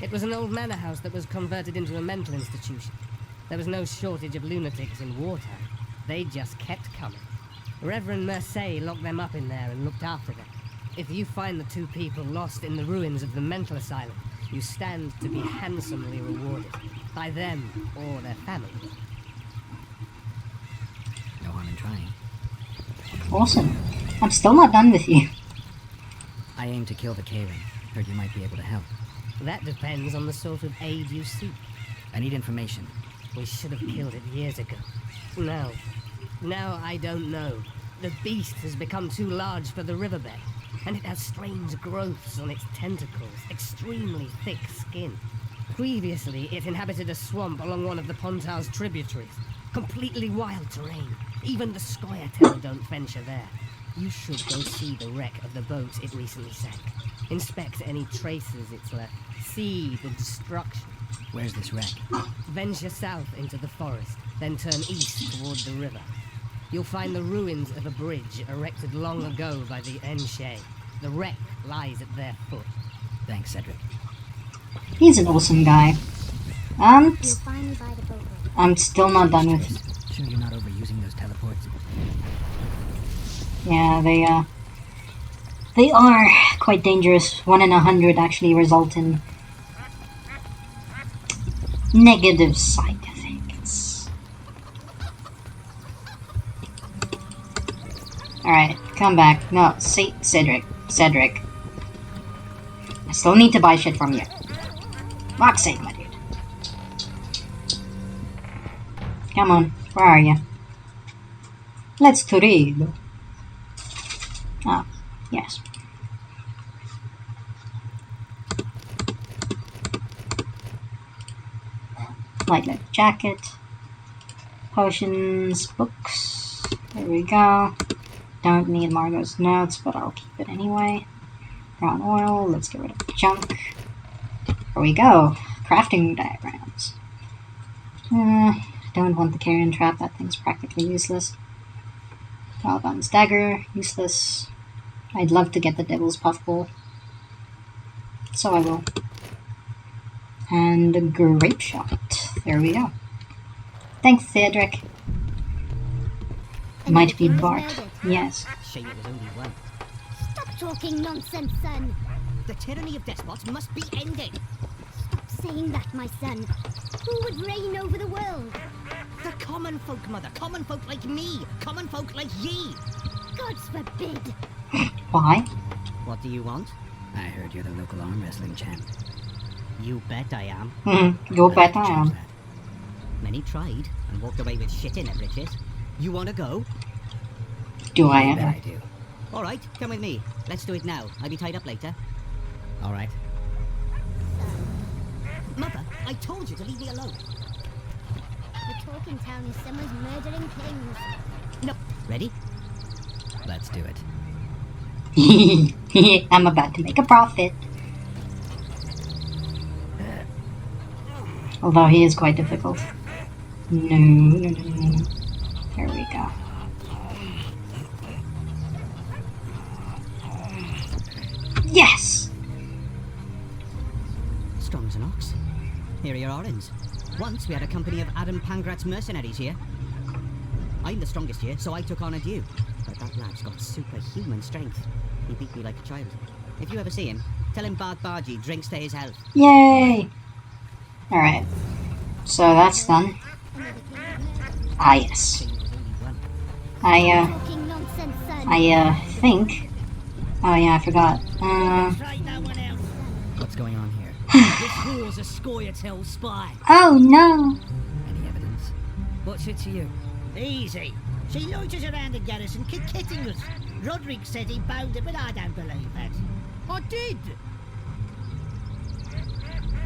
It was an old manor house that was converted into a mental institution. There was no shortage of lunatics in wartime. They just kept coming. Reverend Mercey locked them up in there and looked after them. If you find the 2 people lost in the ruins of the mental asylum, you stand to be handsomely rewarded. By them or their families. No harm in trying. Awesome. I'm still not done with you. I aim to kill the Karen. Heard you might be able to help. That depends on the sort of aid you seek. I need information. We should have killed it years ago. No. Now I don't know. The beast has become too large for the riverbed, and it has strange growths on its tentacles, extremely thick skin. Previously, it inhabited a swamp along one of the Pontar's tributaries. Completely wild terrain. Even the Scoia'tael don't venture there. You should go see the wreck of the boat it recently sank. Inspect any traces it's left. See the destruction. Where's this wreck? Venture south into the forest, then turn east toward the river. You'll find the ruins of a bridge erected long ago by the Enche. The wreck lies at their foot. Thanks, Cedric. He's an awesome guy. You'll find me by the boat. I'm still not done with it. Sure you're not overusing those teleports? Yeah, they are quite dangerous. 1 in 100 actually result in negative side effects. Alright, come back. No, Cedric. I still need to buy shit from you. Fuck's sake, my dude. Come on, where are you? Let's trade. Ah, yes. Light leather jacket. Potions, books. There we go. Don't need Margot's notes, but I'll keep it anyway. Brown oil, let's get rid of the junk. There we go. Crafting diagrams. Don't want the carrion trap, that thing's practically useless. Balban's dagger, useless. I'd love to get the devil's puffball. So I will. And a grape shot. There we go. Thanks, Cedric. Might be Bart. Yes. Shame it was only one. Stop talking nonsense, son. The tyranny of despots must be ended. Stop saying that, my son. Who would reign over the world? The common folk, mother. Common folk like me. Common folk like ye. Gods forbid. Why? What do you want? I heard you're the local arm wrestling champ. You bet I am. You bet I am. Many tried and walked away with shit in their britches. You want to go? Do I ever? I do. All right, come with me. Let's do it now. I'll be tied up later. All right. Mother, I told you to leave me alone. The talk in town is someone's murdering kings. No. Ready? Let's do it. I'm about to make a profit. Although he is quite difficult. No. There we go. Yes! Strong as an ox. Here are your orens. Once we had a company of Adam Pangrat's mercenaries here. I'm the strongest here, so I took on a due. But that lad's got superhuman strength. He beat me like a child. If you ever see him, tell him Bart Bargy drinks to his health. Yay! Alright. So that's done. Ah, yes. I think... Oh yeah, I forgot. What's going on here? This whore's a Scoia'tael spy. Oh no! Any evidence? What's it to you? Easy. She loiters around the garrison kick-kitting us. Roderick said he bound it, but I don't believe that. I did!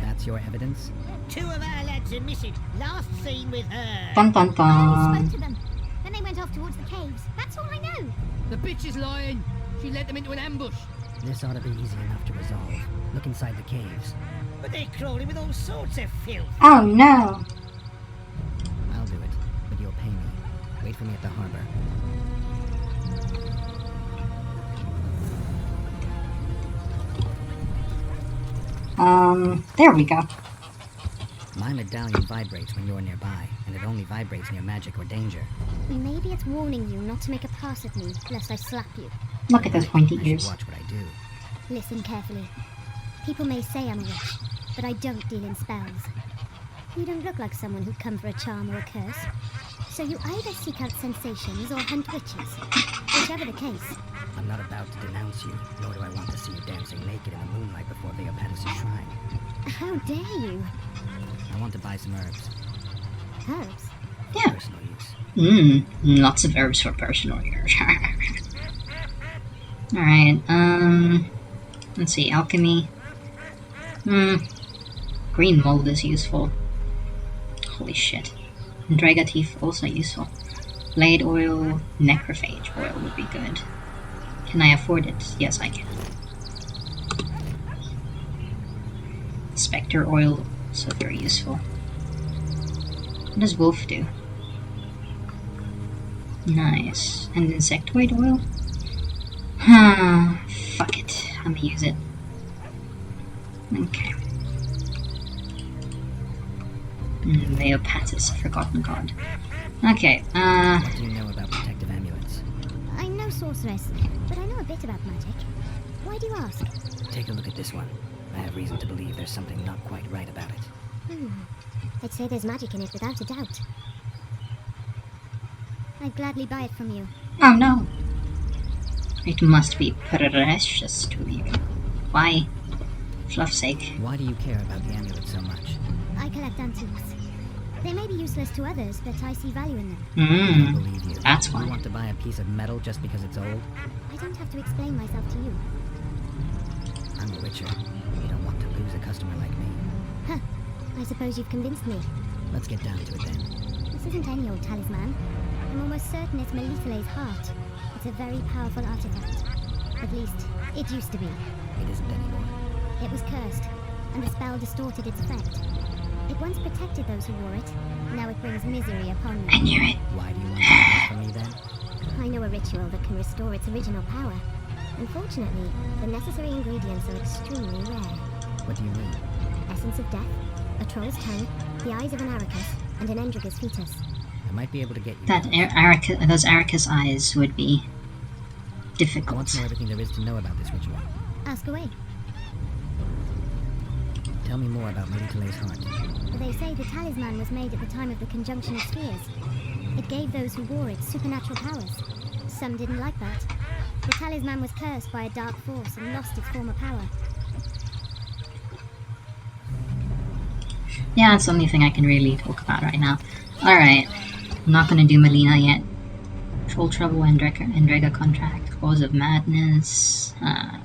That's your evidence? 2 of our lads are missing. Last seen with her. Dun dun I spoke dun. to them. Then they went off towards the caves. That's all I know. The bitch is lying. She led them into an ambush. This ought to be easy enough to resolve. Look inside the caves. But they're crawling with all sorts of filth. Oh no! I'll do it, but you'll pay me. Wait for me at the harbor. There we go. My medallion vibrates when you're nearby, and it only vibrates near magic or danger. Maybe it's warning you not to make a pass at me, lest I slap you. Look at those pointy I should ears. watch what I do. Listen carefully. People may say I'm a witch, but I don't deal in spells. You don't look like someone who'd come for a charm or a curse. So you either seek out sensations or hunt witches. Whichever the case. I'm not about to denounce you, nor do I want to see you dancing naked in the moonlight before Leopatis' shrine. How dare you? I want to buy some herbs. Herbs? Yeah. Personal use. Lots of herbs for personal use. Alright, let's see, alchemy. Green mold is useful. Holy shit. Endrega teeth also useful. Blade oil, necrophage oil would be good. Can I afford it? Yes, I can. Spectre oil, also very useful. What does wolf do? Nice. And insectoid oil? Fuck it. I'm gonna use it. Okay. Leopatis, Forgotten God. Okay, What do you know about protective amulets? I'm no sorceress, but I know a bit about magic. Why do you ask? Take a look at this one. I have reason to believe there's something not quite right about it. I'd say there's magic in it without a doubt. I'd gladly buy it from you. oh no! It must be precious to you. Why? Fluff's sake. Why do you care about the amulet so much? I collect antiques. They may be useless to others, but I see value in them. I don't believe you. That's why. You want to buy a piece of metal just because it's old? I don't have to explain myself to you. I'm a witcher. You don't want to lose a customer like me. Huh. I suppose you've convinced me. Let's get down to it then. This isn't any old talisman. I'm almost certain it's Melitele's heart. It's a very powerful artifact. At least, it used to be. It isn't anymore. It was cursed, and the spell distorted its effect. It once protected those who wore it. Now it brings misery upon them. I knew it. Why do you want to buy it from me then? I know a ritual that can restore its original power. Unfortunately, the necessary ingredients are extremely rare. What do you mean? Essence of death, a troll's tongue, the eyes of an Arrakis, and an Endrega's fetus. I might be able to get you. That those Arrakis eyes would be I difficult. want to know everything there is to know about this ritual. Ask away. Tell me more about Melitele's heart. They say the talisman was made at the time of the conjunction of spheres. It gave those who wore it supernatural powers. Some didn't like that. The talisman was cursed by a dark force and lost its former power. Yeah, that's the only thing I can really talk about right now. Alright, I'm not gonna do Melina yet. Troll Trouble, Endrega contract, Cause of Madness. I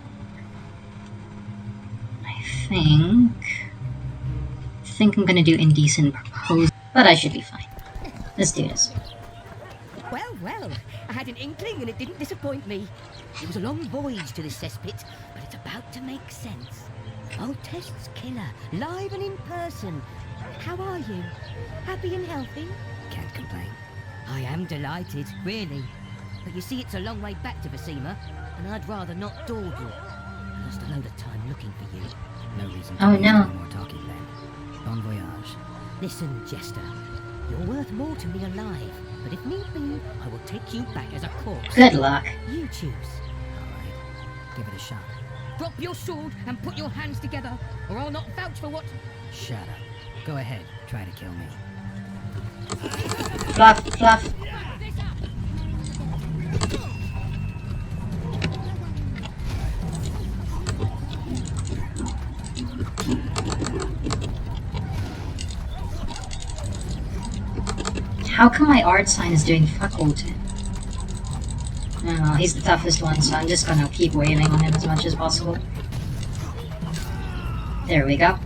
think I'm gonna do Indecent Proposal, but I should be fine. Let's do this. Well, well, I had an inkling and it didn't disappoint me. It was a long voyage to this cesspit, but it's about to make sense. Oh, Test's killer, live and in person. How are you? Happy and healthy? Can't complain. I am delighted, really. But you see, it's a long way back to Vasima, and I'd rather not dawdle. I lost a load of time looking for you. No reason to Oh, waste no. any more talking then. Bon voyage. Listen, Jester. You're worth more to me alive, but if need be, I will take you back as a corpse. Good luck. You choose. Alright, give it a shot. Drop your sword and put your hands together, or I'll not vouch for what... Shut up. Go ahead, try to kill me. Fluff, fluff. How come my art sign is doing fuck all to him? Oh, he's the toughest one, so I'm just gonna keep wailing on him as much as possible. There we go.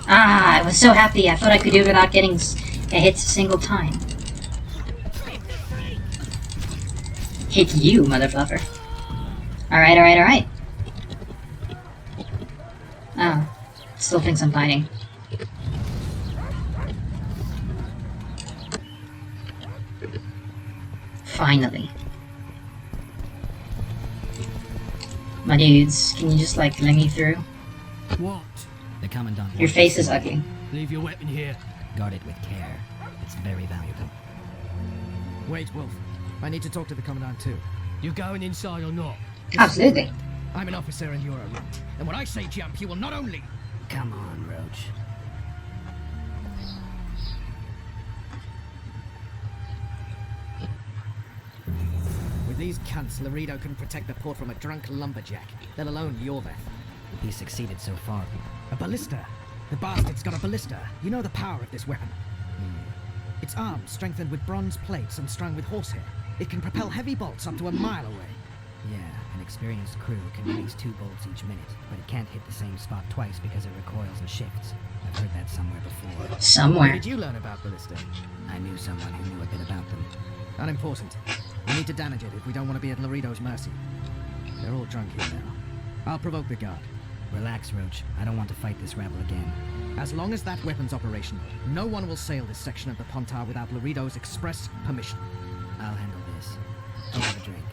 Ah, I was so happy. I thought I could do it without getting hit a single time. Hit you, mother fluffer. Alright, alright, alright. Oh, still thinks I'm fighting. Finally. My dudes, can you just like let me through? What? The Commandant. Your face is ugly. Leave your weapon here. Guard it with care. It's very valuable. Wait, Wolf. I need to talk to the Commandant too. You going inside or not? Absolutely. I'm an officer and you're a rat. And when I say jump, you will not only... Come on, Roach. With these cunts, Laredo can protect the port from a drunk lumberjack, let alone Yorveth. He succeeded so far. A ballista. The bastard's got a ballista. You know the power of this weapon. Its arms strengthened with bronze plates and strung with horsehair. It can propel heavy bolts up to a mile away. Yeah, and experienced crew can release 2 bolts each minute, but it can't hit the same spot twice because it recoils and shifts. I've heard that somewhere before. Somewhere. Where did you learn about ballista? I knew someone who knew a bit about them. Unimportant. We need to damage it if we don't want to be at Laredo's mercy. They're all drunk here now. I'll provoke the guard. Relax, Roach. I don't want to fight this rabble again. As long as that weapon's operational, no one will sail this section of the Pontar without Laredo's express permission. I'll handle this. I'll have a drink.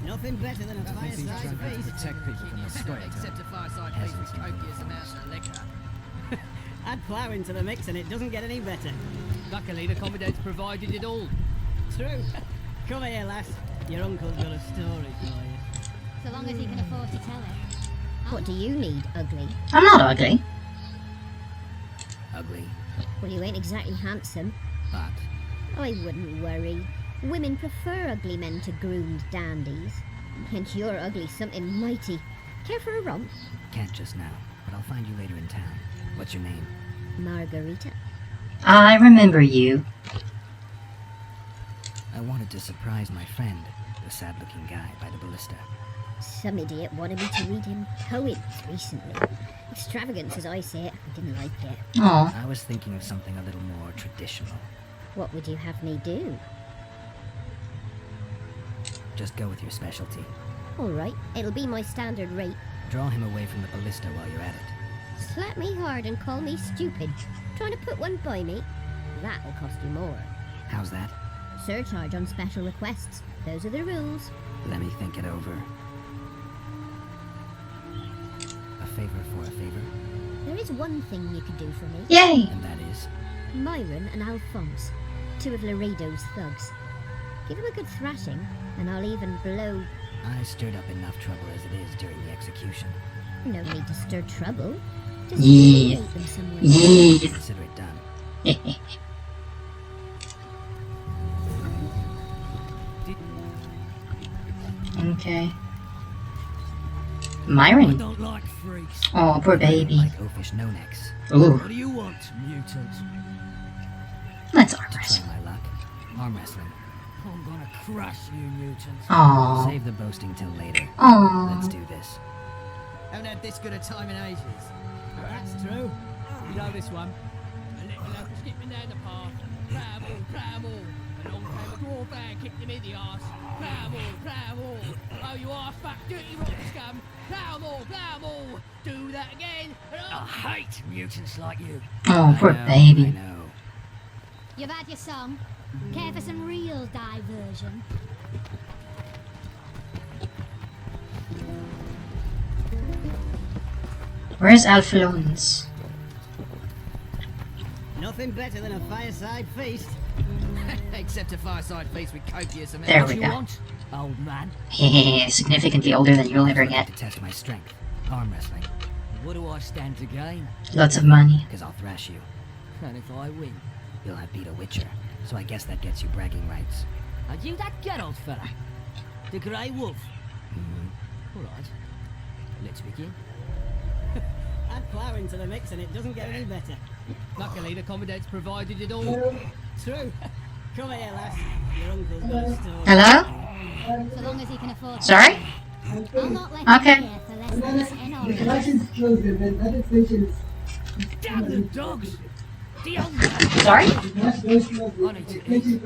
Nothing better than a He's fireside trying to feast. protect people from the sky. Except a fireside feast with copious amounts of liquor. Add flour into the mix and it doesn't get any better. Luckily, the Commandante's provided it all. True. Come here, lass. Your uncle's got a story for you. So long as he can afford to tell it. What do you need, ugly? I'm not ugly. Ugly. Well, you ain't exactly handsome. But I wouldn't worry. Women prefer ugly men to groomed dandies. And you're ugly something mighty. Care for a romp? can't just now, but I'll find you later in town. What's your name? Margarita. I remember you. I wanted to surprise my friend, the sad-looking guy by the ballista. Some idiot wanted me to read him poems recently. Extravagance, as I say it. I didn't like it. Oh. I was thinking of something a little more traditional. What would you have me do? Just go with your specialty. All right, it'll be my standard rate. Draw him away from the ballista while you're at it. Slap me hard and call me stupid. Trying to put one by me? That'll cost you more. How's that? Surcharge on special requests. Those are the rules. Let me think it over. A favor for a favor? There is one thing you could do for me. Yay! And that is? Myron and Alphonse, two of Laredo's thugs. Give them a good thrashing, and I'll even blow... I stirred up enough trouble as it is during the execution. No need to stir trouble. Just Yeah. eliminate them somewhere. Yeah. Consider it done. Okay. I Myron. don't like freaks. Oh, poor baby. Like oafish no-necks. Ooh. What do you want, mutant? Let's arm To wrestle. try my luck. Arm wrestling. I'm gonna crush you, mutant. Aw. Save the boasting till later. Aw. Let's do this. Haven't had this good a time in ages. That's true. You know this one. A little love skipping down the path. Travel. Along came a dwarf and kicked him in the arse. Travel. Oh, you arse fuck, dirty rotten scum. Travel. Do that again. I hate mutants like you. Oh, poor I baby. know. You've had your song. Care for some real diversion? Where's Alphonse? Nothing better than a fireside feast. Except a fireside feast with copious amounts. There What we you go. want, old man? Significantly older than you'll ever get. To test my strength. Arm wrestling. What do I stand to gain? Lots of money. Because I'll thrash you. And if I win? You'll have beat a witcher. So I guess that gets you bragging rights. Are you that Geralt fella? The Grey Wolf? Mm-hmm. All right. Let's begin. Add flour into the mix and it doesn't get any better. Luckily, the Commandante's provided it all. True. Come here, lass. Your uncle's got a story. Hello? So long as he can afford. Sorry? I'll not let Okay. him hear for less than 10 hours. Damn the dogs! The old man! Sorry? I need to eat.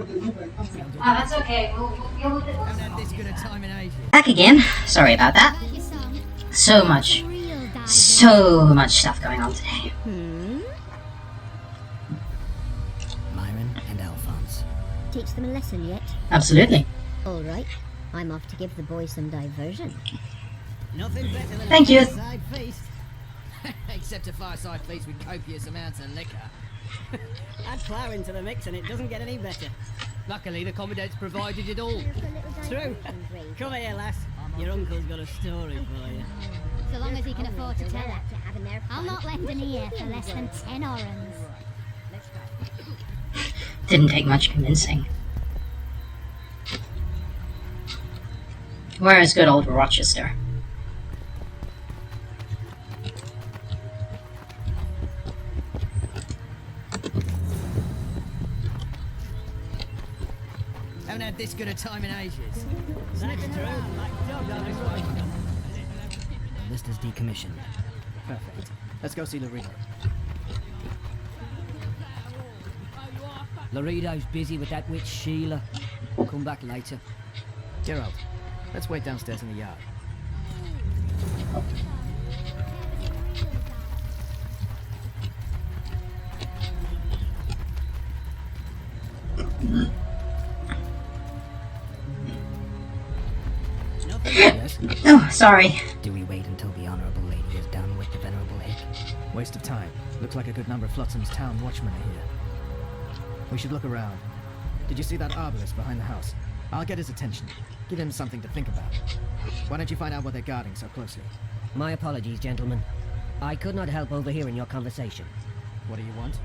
That's okay. Haven't had this good a time in ages. Back again. Sorry about that. Your song. So much stuff going on today. Myron and Alphonse. Teach them a lesson yet? Absolutely. All right. I'm off to give the boys some diversion. Nothing better than Thank a you. fireside feast. Except a fireside feast with copious amounts of liquor. Add flour into the mix and it doesn't get any better. Luckily, the Commandante's provided it all. True. Come here, lass. Your uncle's got a story for you. So long as he can afford to tell it. I'll not lend an ear for less than 10 orans. Didn't take much convincing. Where is good old Rochester? had this good a time in ages. That's true. The list is decommissioned. Perfect. Let's go see Laredo. Laredo's busy with that witch Sheila. Come back later. Geralt, let's wait downstairs in the yard. Yes? Oh, sorry. Do we wait until the honorable lady is done with the venerable hick? Waste of time. Looks like a good number of Flotsam's town watchmen are here. We should look around. Did you see that arbalist behind the house? I'll get his attention. Give him something to think about. Why don't you find out what they're guarding so closely? My apologies, gentlemen. I could not help overhearing your conversation. What do you want?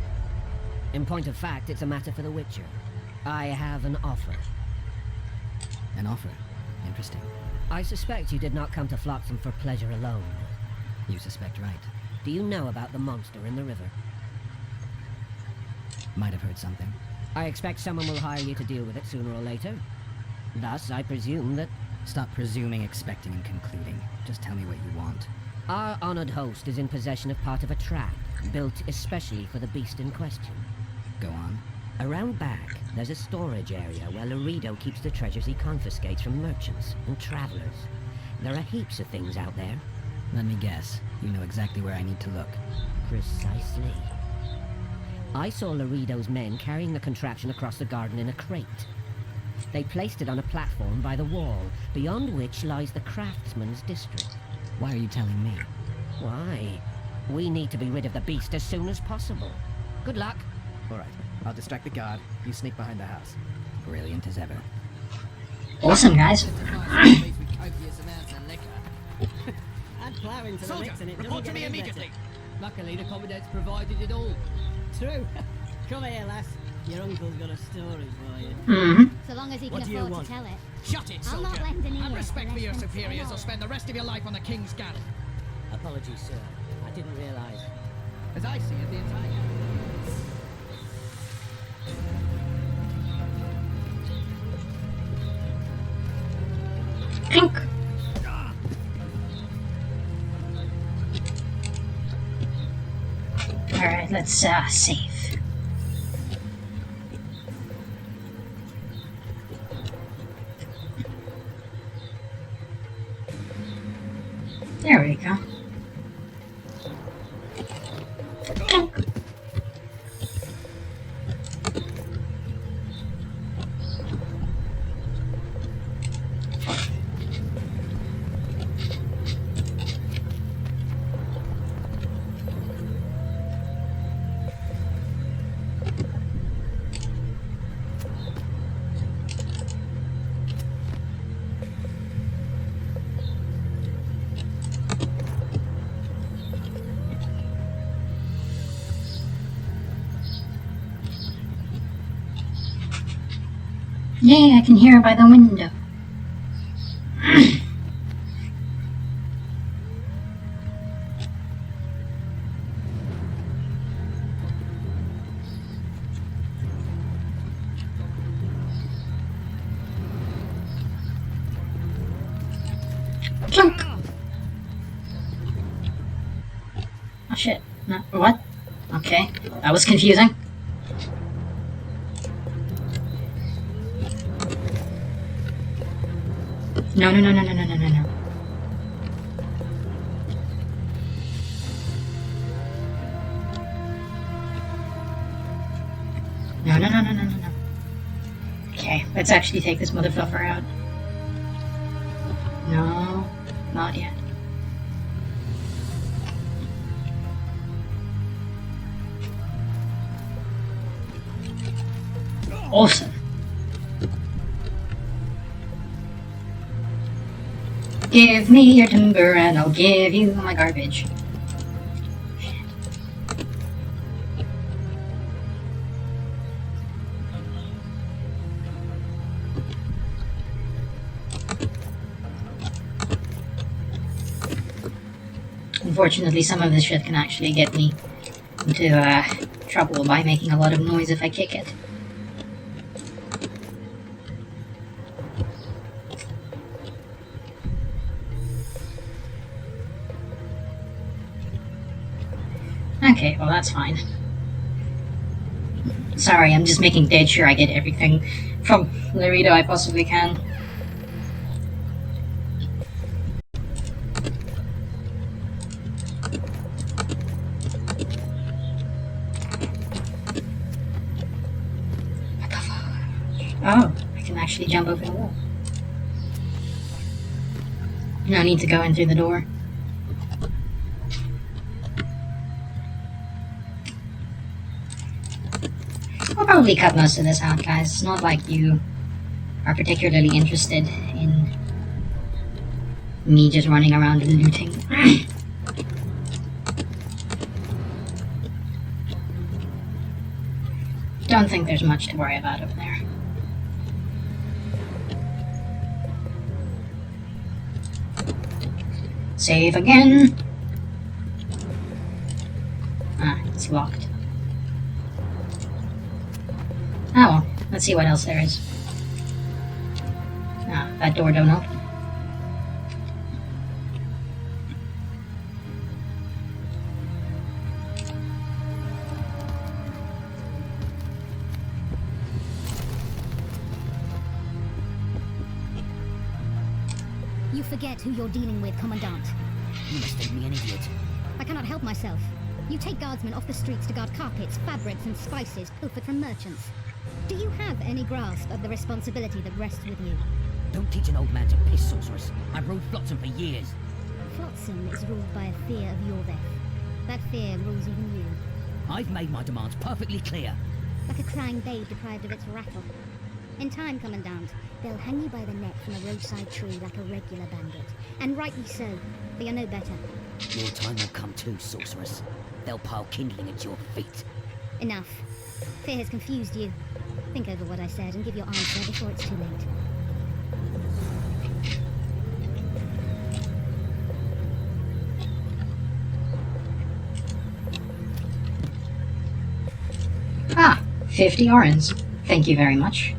In point of fact, it's a matter for the Witcher. I have an offer. An offer? Interesting. I suspect you did not come to Flotsam for pleasure alone. You suspect right. Do you know about the monster in the river? Might have heard something. I expect someone will hire you to deal with it sooner or later. Thus, I presume that... Stop presuming, expecting, and concluding. Just tell me what you want. Our honored host is in possession of part of a trap, built especially for the beast in question. Go on. Around back, there's a storage area where Laredo keeps the treasures he confiscates from merchants and travelers. There are heaps of things out there. Let me guess. You know exactly where I need to look. Precisely. I saw Laredo's men carrying the contraption across the garden in a crate. They placed it on a platform by the wall, beyond which lies the craftsman's district. Why are you telling me? Why? We need to be rid of the beast as soon as possible. Good luck. All right. I'll distract the guard. You sneak behind the house. Brilliant as ever. Awesome, guys. Add flour into the mix and it report doesn't to me get any immediately. better. Luckily, the commandeur's provided it all. True. Come here, lass. Your uncle's got a story for you. Mm-hmm. So long as he can What do you afford want? to tell it. Shut it, I'll soldier. not lend an ear Have to respect for less your than superiors fair. or spend the rest of your life on the king's gallery. Apologies, sir. I didn't realise. As I see it, the entire... Clink. Alright, let's save. There we go. Clink. Yay, I can hear her by the window. Clunk. Oh shit. No, what? Okay, that was confusing. No, no, no, no, no, no, no, no, no. No, no, no, no, no, no, no. Okay, let's actually take this motherfucker out. No, not yet. Awesome. Give me your timber and I'll give you my garbage. Unfortunately, some of this shit can actually get me into trouble by making a lot of noise if I kick it. Okay, well that's fine. Sorry, I'm just making dead sure I get everything from Laredo I possibly can. What the fuck? Oh, I can actually jump over the wall. No need to go in through the door. I'll probably cut most of this out, guys. It's not like you are particularly interested in me just running around and looting. Don't think there's much to worry about over there. Save again. Ah, it's locked. Oh well, let's see what else there is. Ah, that door don't open. You forget who you're dealing with, Commandant. You must think me an idiot. I cannot help myself. You take guardsmen off the streets to guard carpets, fabrics, and spices pilfered from merchants. Do you have any grasp of the responsibility that rests with you? Don't teach an old man to piss, sorceress. I've ruled Flotsam for years. Flotsam is ruled by a fear of your death. That fear rules even you. I've made my demands perfectly clear. Like a crying babe deprived of its rattle. In time, Commandant, they'll hang you by the neck from a roadside tree like a regular bandit. And rightly so, for you're no better. Your time will come too, sorceress. They'll pile kindling at your feet. Enough. Fear has confused you. Think over what I said and give your answer before it's too late. Ah, 50 orens. Thank you very much.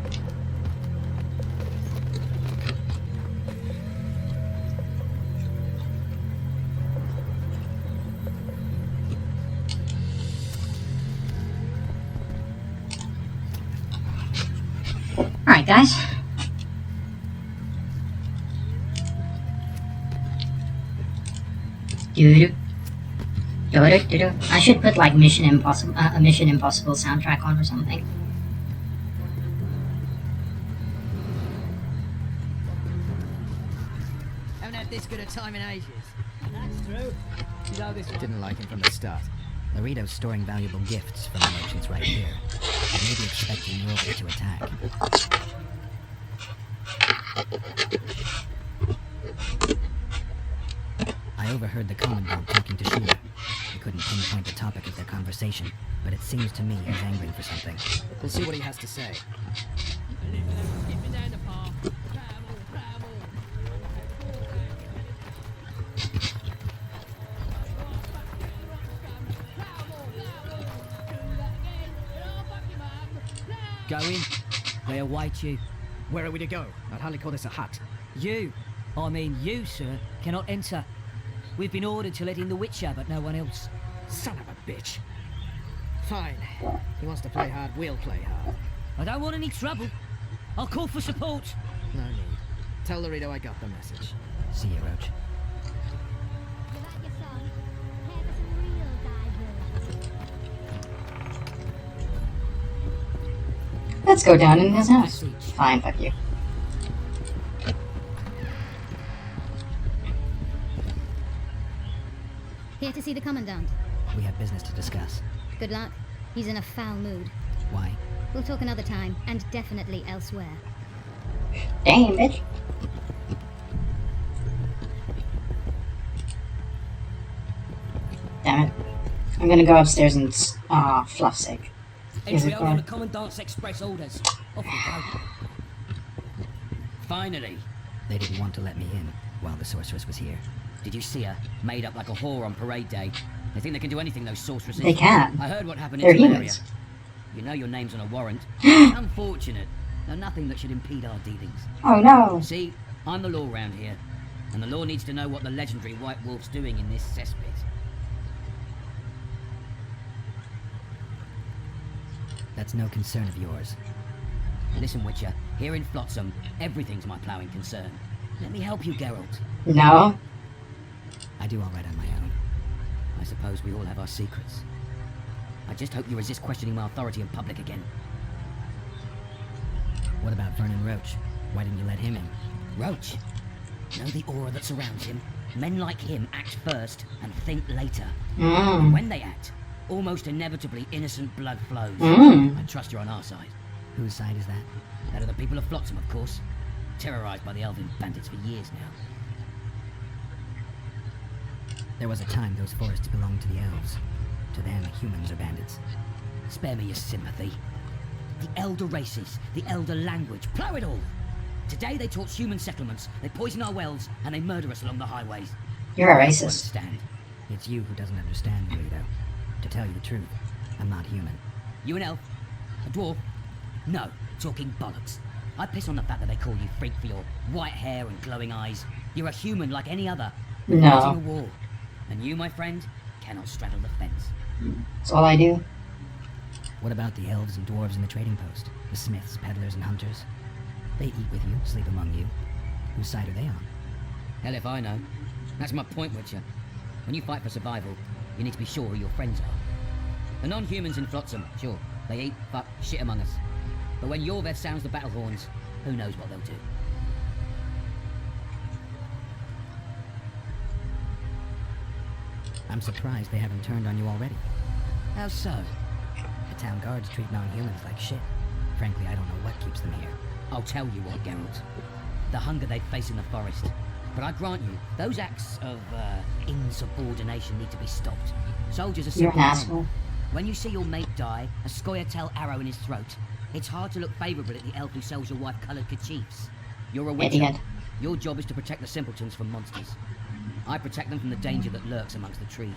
Alright, guys. I should put like Mission Impossible, a Mission Impossible soundtrack on or something. Haven't had this good a time in ages. That's true. You know this didn't like him from the start. Laredo's storing valuable gifts from the merchants right here. They may be expecting York to attack. I overheard the Commandant talking to Sheila. I couldn't pinpoint the topic of their conversation, but it seems to me he's angry for something. We'll see what he has to say. Go in. They await you. Where are we to go? I'd hardly call this a hut. You, I mean you, sir, cannot enter. We've been ordered to let in the Witcher, but no one else. Son of a bitch. Fine. He wants to play hard, we'll play hard. I don't want any trouble. I'll call for support. No need. Tell Laredo I got the message. See you, Roach. Let's go down in his house. Fine, fuck you. Here to see the Commandant. We have business to discuss. Good luck. He's in a foul mood. Why? We'll talk another time, and definitely elsewhere. Damn, bitch. Damn it. I'm gonna go upstairs and... Aw, fluff's sake. Entry on the Commandant's express orders. Off we go. Finally. They didn't want to let me in while the sorceress was here. Did you see her? Made up like a whore on parade day. They think they can do anything, those sorceresses. They can. I heard what happened They're in Teleria. humans. You know your name's on a warrant. It's unfortunate. No, nothing that should impede our dealings. Oh no. See, I'm the law round here. And the law needs to know what the legendary White Wolf's doing in this cesspit. That's no concern of yours. Listen, Witcher, here in Flotsam, everything's my ploughing concern. Let me help you, Geralt. No. I do all right on my own. I suppose we all have our secrets. I just hope you resist questioning my authority in public again. What about Vernon Roach? Why didn't you let him in? Roach? Know the aura that surrounds him? Men like him act first and think later. And when they act, almost inevitably innocent blood flows. I trust you're on our side. Whose side is that? That of the people of Flotsam, of course. Terrorized by the elven bandits for years now. There was a time those forests belonged to the elves. To them, humans are bandits. Spare me your sympathy. The elder races, the elder language, plough it all! Today they torch human settlements, they poison our wells, and they murder us along the highways. You're a racist. Understand? It's you who doesn't understand, Guido. To tell you the truth, I'm not human. You an elf? A dwarf? No, talking bollocks. I piss on the fact that they call you freak for your white hair and glowing eyes. You're a human like any other. No. Fighting a war. And you, my friend, cannot straddle the fence. That's all I do. What about the elves and dwarves in the trading post? The smiths, peddlers, and hunters? They eat with you, sleep among you. Whose side are they on? Hell if I know. That's my point, Witcher. When you fight for survival, you need to be sure who your friends are. The non-humans in Flotsam, sure, they eat, fuck, shit among us. But when Yorveth sounds the battle horns, who knows what they'll do. I'm surprised they haven't turned on you already. How so? The town guards treat non-humans like shit. Frankly, I don't know what keeps them here. I'll tell you what, Geralt. The hunger they face in the forest. But I grant you, those acts of insubordination need to be stopped. Soldiers are You're simple an men. asshole. When you see your mate die, a Scoia'tael arrow in his throat, it's hard to look favourably at the elf who sells your wife coloured kerchiefs. You're a witcher. Idiot. Your job is to protect the simpletons from monsters. I protect them from the danger that lurks amongst the trees.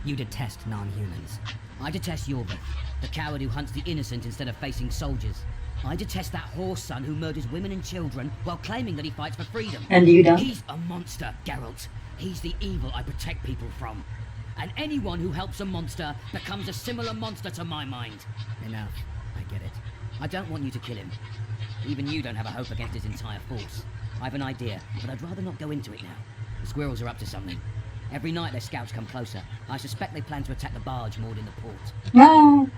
You detest non-humans. I detest Yorveth, the coward who hunts the innocent instead of facing soldiers. I detest that horse son who murders women and children while claiming that he fights for freedom. And you don't? He's a monster, Geralt. He's the evil I protect people from. And anyone who helps a monster becomes a similar monster to my mind. Enough. I get it. I don't want you to kill him. Even you don't have a hope against his entire force. I have an idea, but I'd rather not go into it now. The squirrels are up to something. Every night their scouts come closer. I suspect they plan to attack the barge moored in the port. No.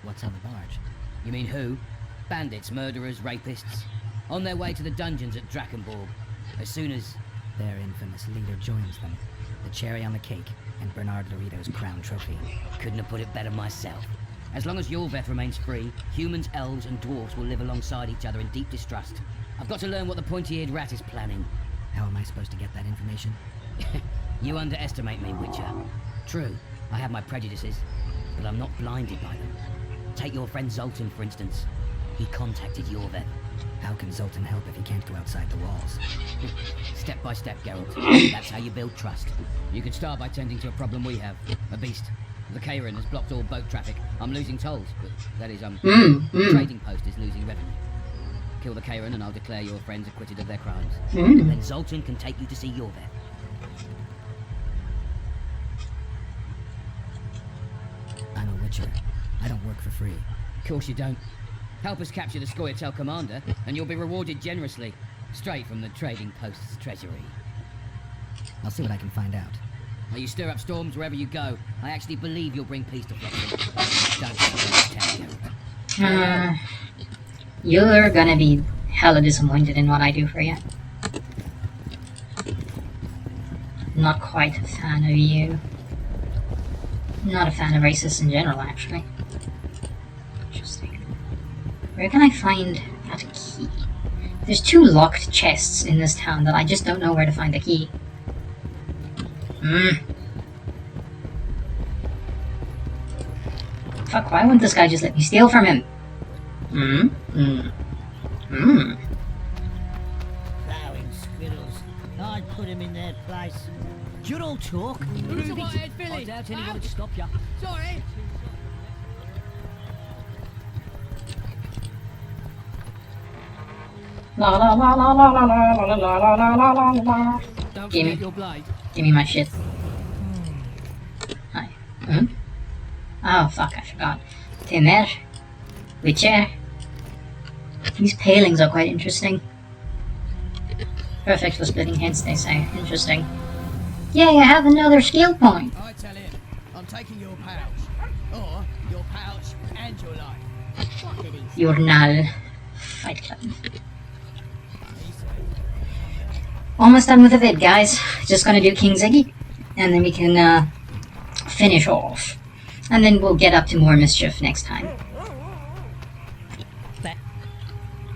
What's on the barge? You mean who? Bandits, murderers, rapists. On their way to the dungeons at Drakenborg. As soon as... Their infamous leader joins them. The cherry on the cake, and Bernard Laredo's crown trophy. Couldn't have put it better myself. As long as Yorveth remains free, humans, elves, and dwarves will live alongside each other in deep distrust. I've got to learn what the pointy-eared rat is planning. How am I supposed to get that information? You underestimate me, Witcher. True, I have my prejudices, but I'm not blinded by them. Take your friend Zoltan, for instance. He contacted Yorveth. How can Zoltan help if he can't go outside the walls? Step by step, Geralt. That's how you build trust. You could start by tending to a problem we have. A beast. The Kairin has blocked all boat traffic. I'm losing tolls, but that is, the trading post is losing revenue. Kill the Kairin and I'll declare your friends acquitted of their crimes. Then Zoltan can take you to see Yorveth. I'm a witcher. I don't work for free. Of course you don't. Help us capture the Scoia'tael commander, and you'll be rewarded generously. Straight from the trading post's treasury. I'll see what I can find out. Now you stir up storms wherever you go. I actually believe you'll bring peace to Flotsam. Don't You're gonna be hella disappointed in what I do for you. Not quite a fan of you. Not a fan of racists in general, actually. Interesting. Where can I find that key? There's 2 locked chests in this town that I just don't know where to find the key. Fuck, why wouldn't this guy just let me steal from him? Plowing squirrels. I'd put him in their place. You're all talk. Ruby, I doubt anyone would stop you. Sorry. La la la la la la la la la la la la la. Don't Give me your blade. Give me my shit. Hi. Oh fuck, I forgot. Temer. Witcher. These palings are quite interesting. Perfect for splitting heads, they say. Interesting. Yay, I have another skill point! I tell him, I'm taking your pouch. Or your pouch and your life. What did he say? Journal. Fight Club. Almost done with the vid, guys. Just gonna do King Ziggy. And then we can finish off. And then we'll get up to more mischief next time.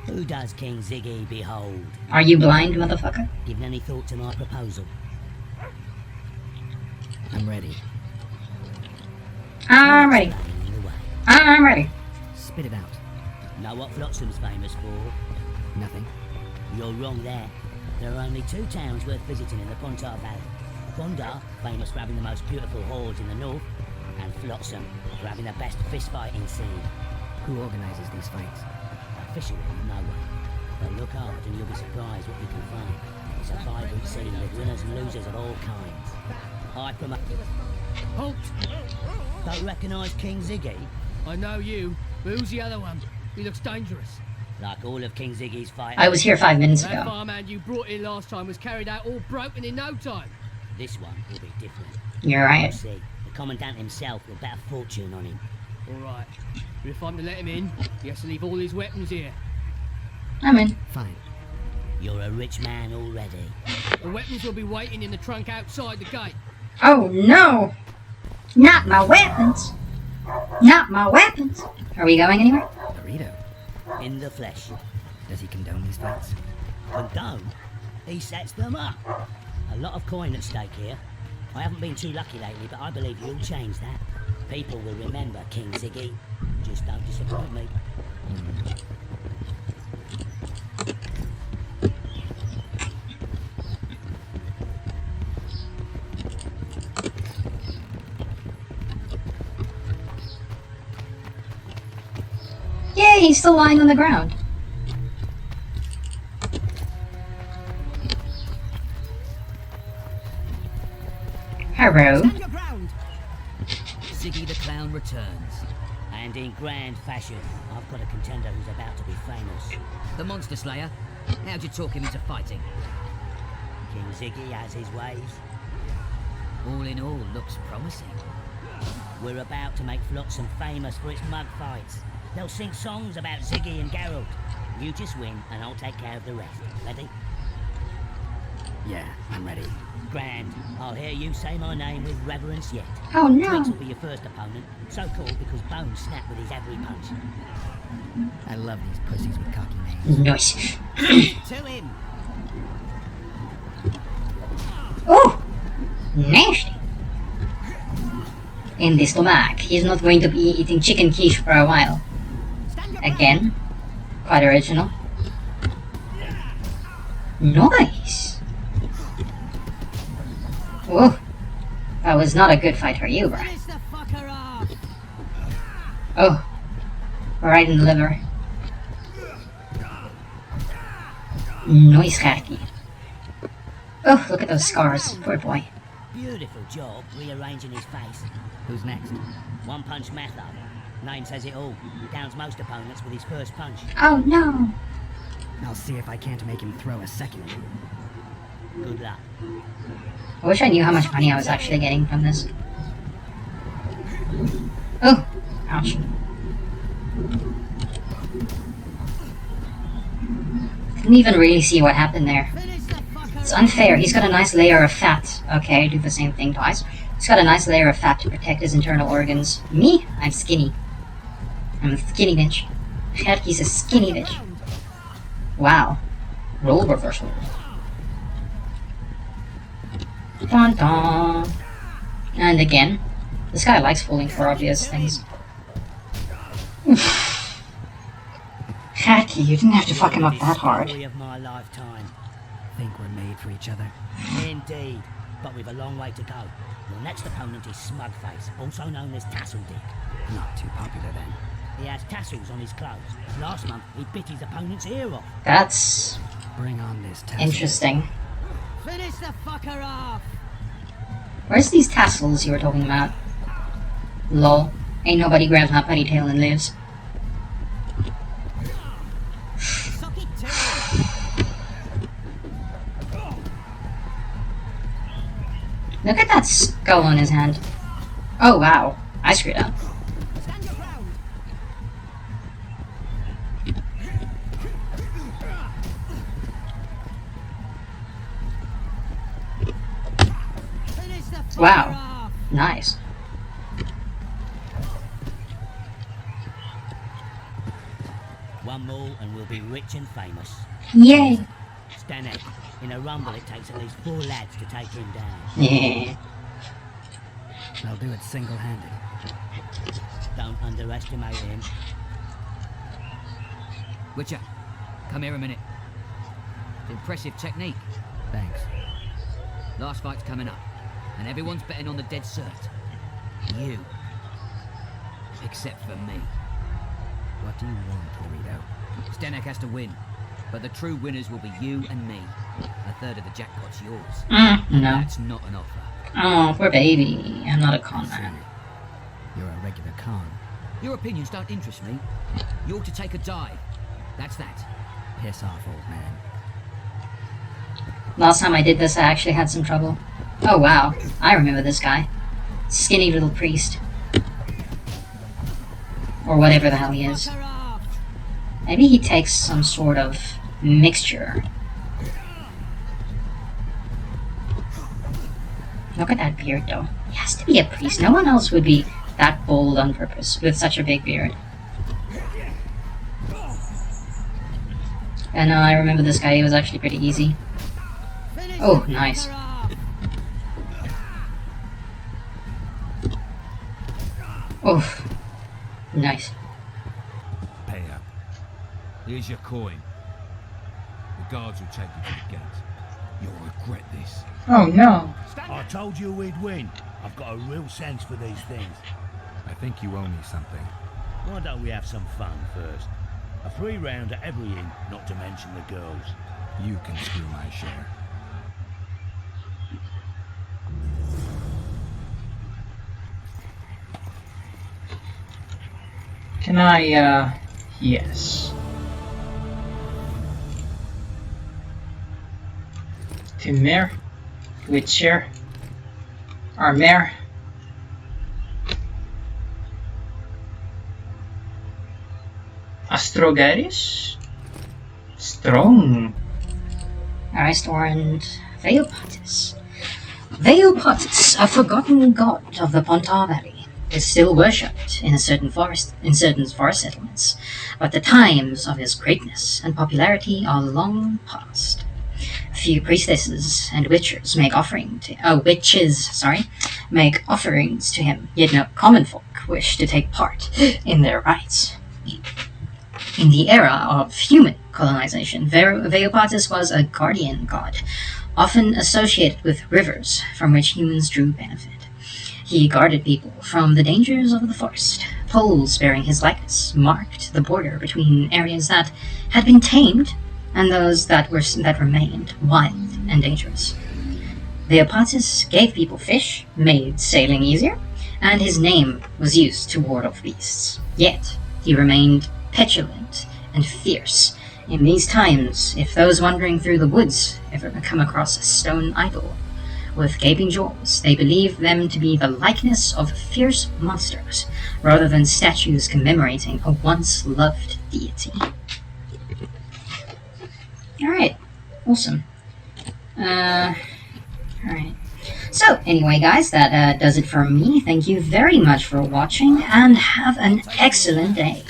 Who does King Ziggy behold? Are you blind, motherfucker? Given any thought to my proposal? I'm ready. I'm ready. I'm ready. Spit it out. Know what Flotsam's famous for? Nothing. You're wrong there. There are only 2 towns worth visiting in the Pontar Valley. Gondar, famous for having the most beautiful halls in the north, and Flotsam, for having the best fistfighting scene. Who organizes these fights? Officially, no one. But look hard and you'll be surprised what you can find. It's a vibrant scene with winners and losers of all kinds. I promote... Halt! Don't recognise King Ziggy? I know you, but who's the other one? He looks dangerous. Like all of King Ziggy's fighters. I was here 5 minutes That ago. farmhand you brought in last time was carried out all broken in no time. This one will be different. You're right. See, the Commandant himself will bet a fortune on him. Alright, but if I'm to let him in, he has to leave all his weapons here. I'm in. Fine. You're a rich man already. The weapons will be waiting in the trunk outside the gate. Oh no! Not my weapons! Not my weapons! Are we going anywhere? Burrito. In the flesh. Does he condone these fights? Condone? He sets them up. A lot of coin at stake here. I haven't been too lucky lately, but I believe you'll change that. People will remember King Ziggy. Just don't disappoint me. Yay, he's still lying on the ground. Hello. Ziggy the Clown returns. And in grand fashion, I've got a contender who's about to be famous. The Monster Slayer? How'd you talk him into fighting? King Ziggy has his ways. All in all, looks promising. We're about to make Flotsam famous for its mug fights. They'll sing songs about Ziggy and Geralt. You just win, and I'll take care of the rest. Ready? Yeah, I'm ready. Grand. I'll hear you say my name with reverence yet. Oh no! Twigs will be your first opponent, so called because Bones snapped with his every punch. I love these pussies with cocky names. Nice. To him! Oh! Nasty! In the stomach. He's not going to be eating chicken quiche for a while. Again. Quite original. Nice! Oh, that was not a good fight for you, bro. Oh, right in the liver. Nice khaki. Oh, look at those scars, poor boy. Beautiful job rearranging his face. Who's next? One Punch Mather. Name says it all. Downs most opponents with his first punch. Oh no! I'll see if I can't make him throw a second. Good luck. I wish I knew how much money I was actually getting from this. Oh! Ouch. Didn't even really see what happened there. It's unfair. He's got a nice layer of fat. Okay, do the same thing twice. He's got a nice layer of fat to protect his internal organs. Me? I'm skinny. I'm a skinny bitch. He's a skinny bitch. Wow. Role reversal. Dun dun. And again. This guy likes falling for obvious things. Khaki, you didn't have to fuck him up that hard. Of my lifetime. Think we're made for each other? Indeed, but we've a long way to go. Your next opponent is Smugface, also known as Tasseldick. Not too popular then. He has tassels on his clothes. Last month, he bit his opponent's ear off. That's Bring on this tassel. interesting. Finish the fucker off! Where's these tassels you were talking about? Lol. Ain't nobody grabs my ponytail and lives. Look at that skull on his hand. Oh wow, I screwed up. Wow, nice. One more and we'll be rich and famous. Yay! Stanek, in a rumble it takes at least 4 lads to take him down. Yeah. I'll do it single-handed. Don't underestimate him. Witcher, come here a minute. Impressive technique. Thanks. Last fight's coming up, and everyone's betting on the dead cert. You. Except for me. What do you want, Dorito? Stanek has to win, but the true winners will be you and me. A third of the jackpot's yours. No. That's not an offer. Oh, poor baby. I'm not a con man. You're a regular con. Your opinions don't interest me. You ought to take a dive. That's that. Piss off, old man. Last time I did this, I actually had some trouble. Oh wow, I remember this guy. Skinny little priest. Or whatever the hell he is. Maybe he takes some sort of mixture. Look at that beard though. He has to be a priest. No one else would be that bold on purpose with such a big beard. And I remember this guy, he was actually pretty easy. Oh, nice. Oh, nice. Pay up. Here's your coin. The guards will take you to the gate. You'll regret this. Oh no. I told you we'd win. I've got a real sense for these things. I think you owe me something. Why don't we have some fun first? A free round at every inn, not to mention the girls. You can screw my share. Can I, yes. Timir, Witcher, Armer. Astrogaris? Strong. Aristor and Veopatis. Veopatis, a forgotten god of the Pontar Valley, is still worshipped in certain forest settlements, but the times of his greatness and popularity are long past. A few priestesses and witches make offerings to him, yet no common folk wish to take part in their rites. In the era of human colonization, Veopatis was a guardian god, often associated with rivers from which humans drew benefit. He guarded people from the dangers of the forest. Poles bearing his likeness marked the border between areas that had been tamed and those that remained wild and dangerous. Veopatis gave people fish, made sailing easier, and his name was used to ward off beasts. Yet he remained petulant and fierce. In these times, if those wandering through the woods ever come across a stone idol with gaping jaws, they believe them to be the likeness of fierce monsters, rather than statues commemorating a once-loved deity. Alright, awesome. Alright. So, anyway guys, that does it for me. Thank you very much for watching, and have an excellent day.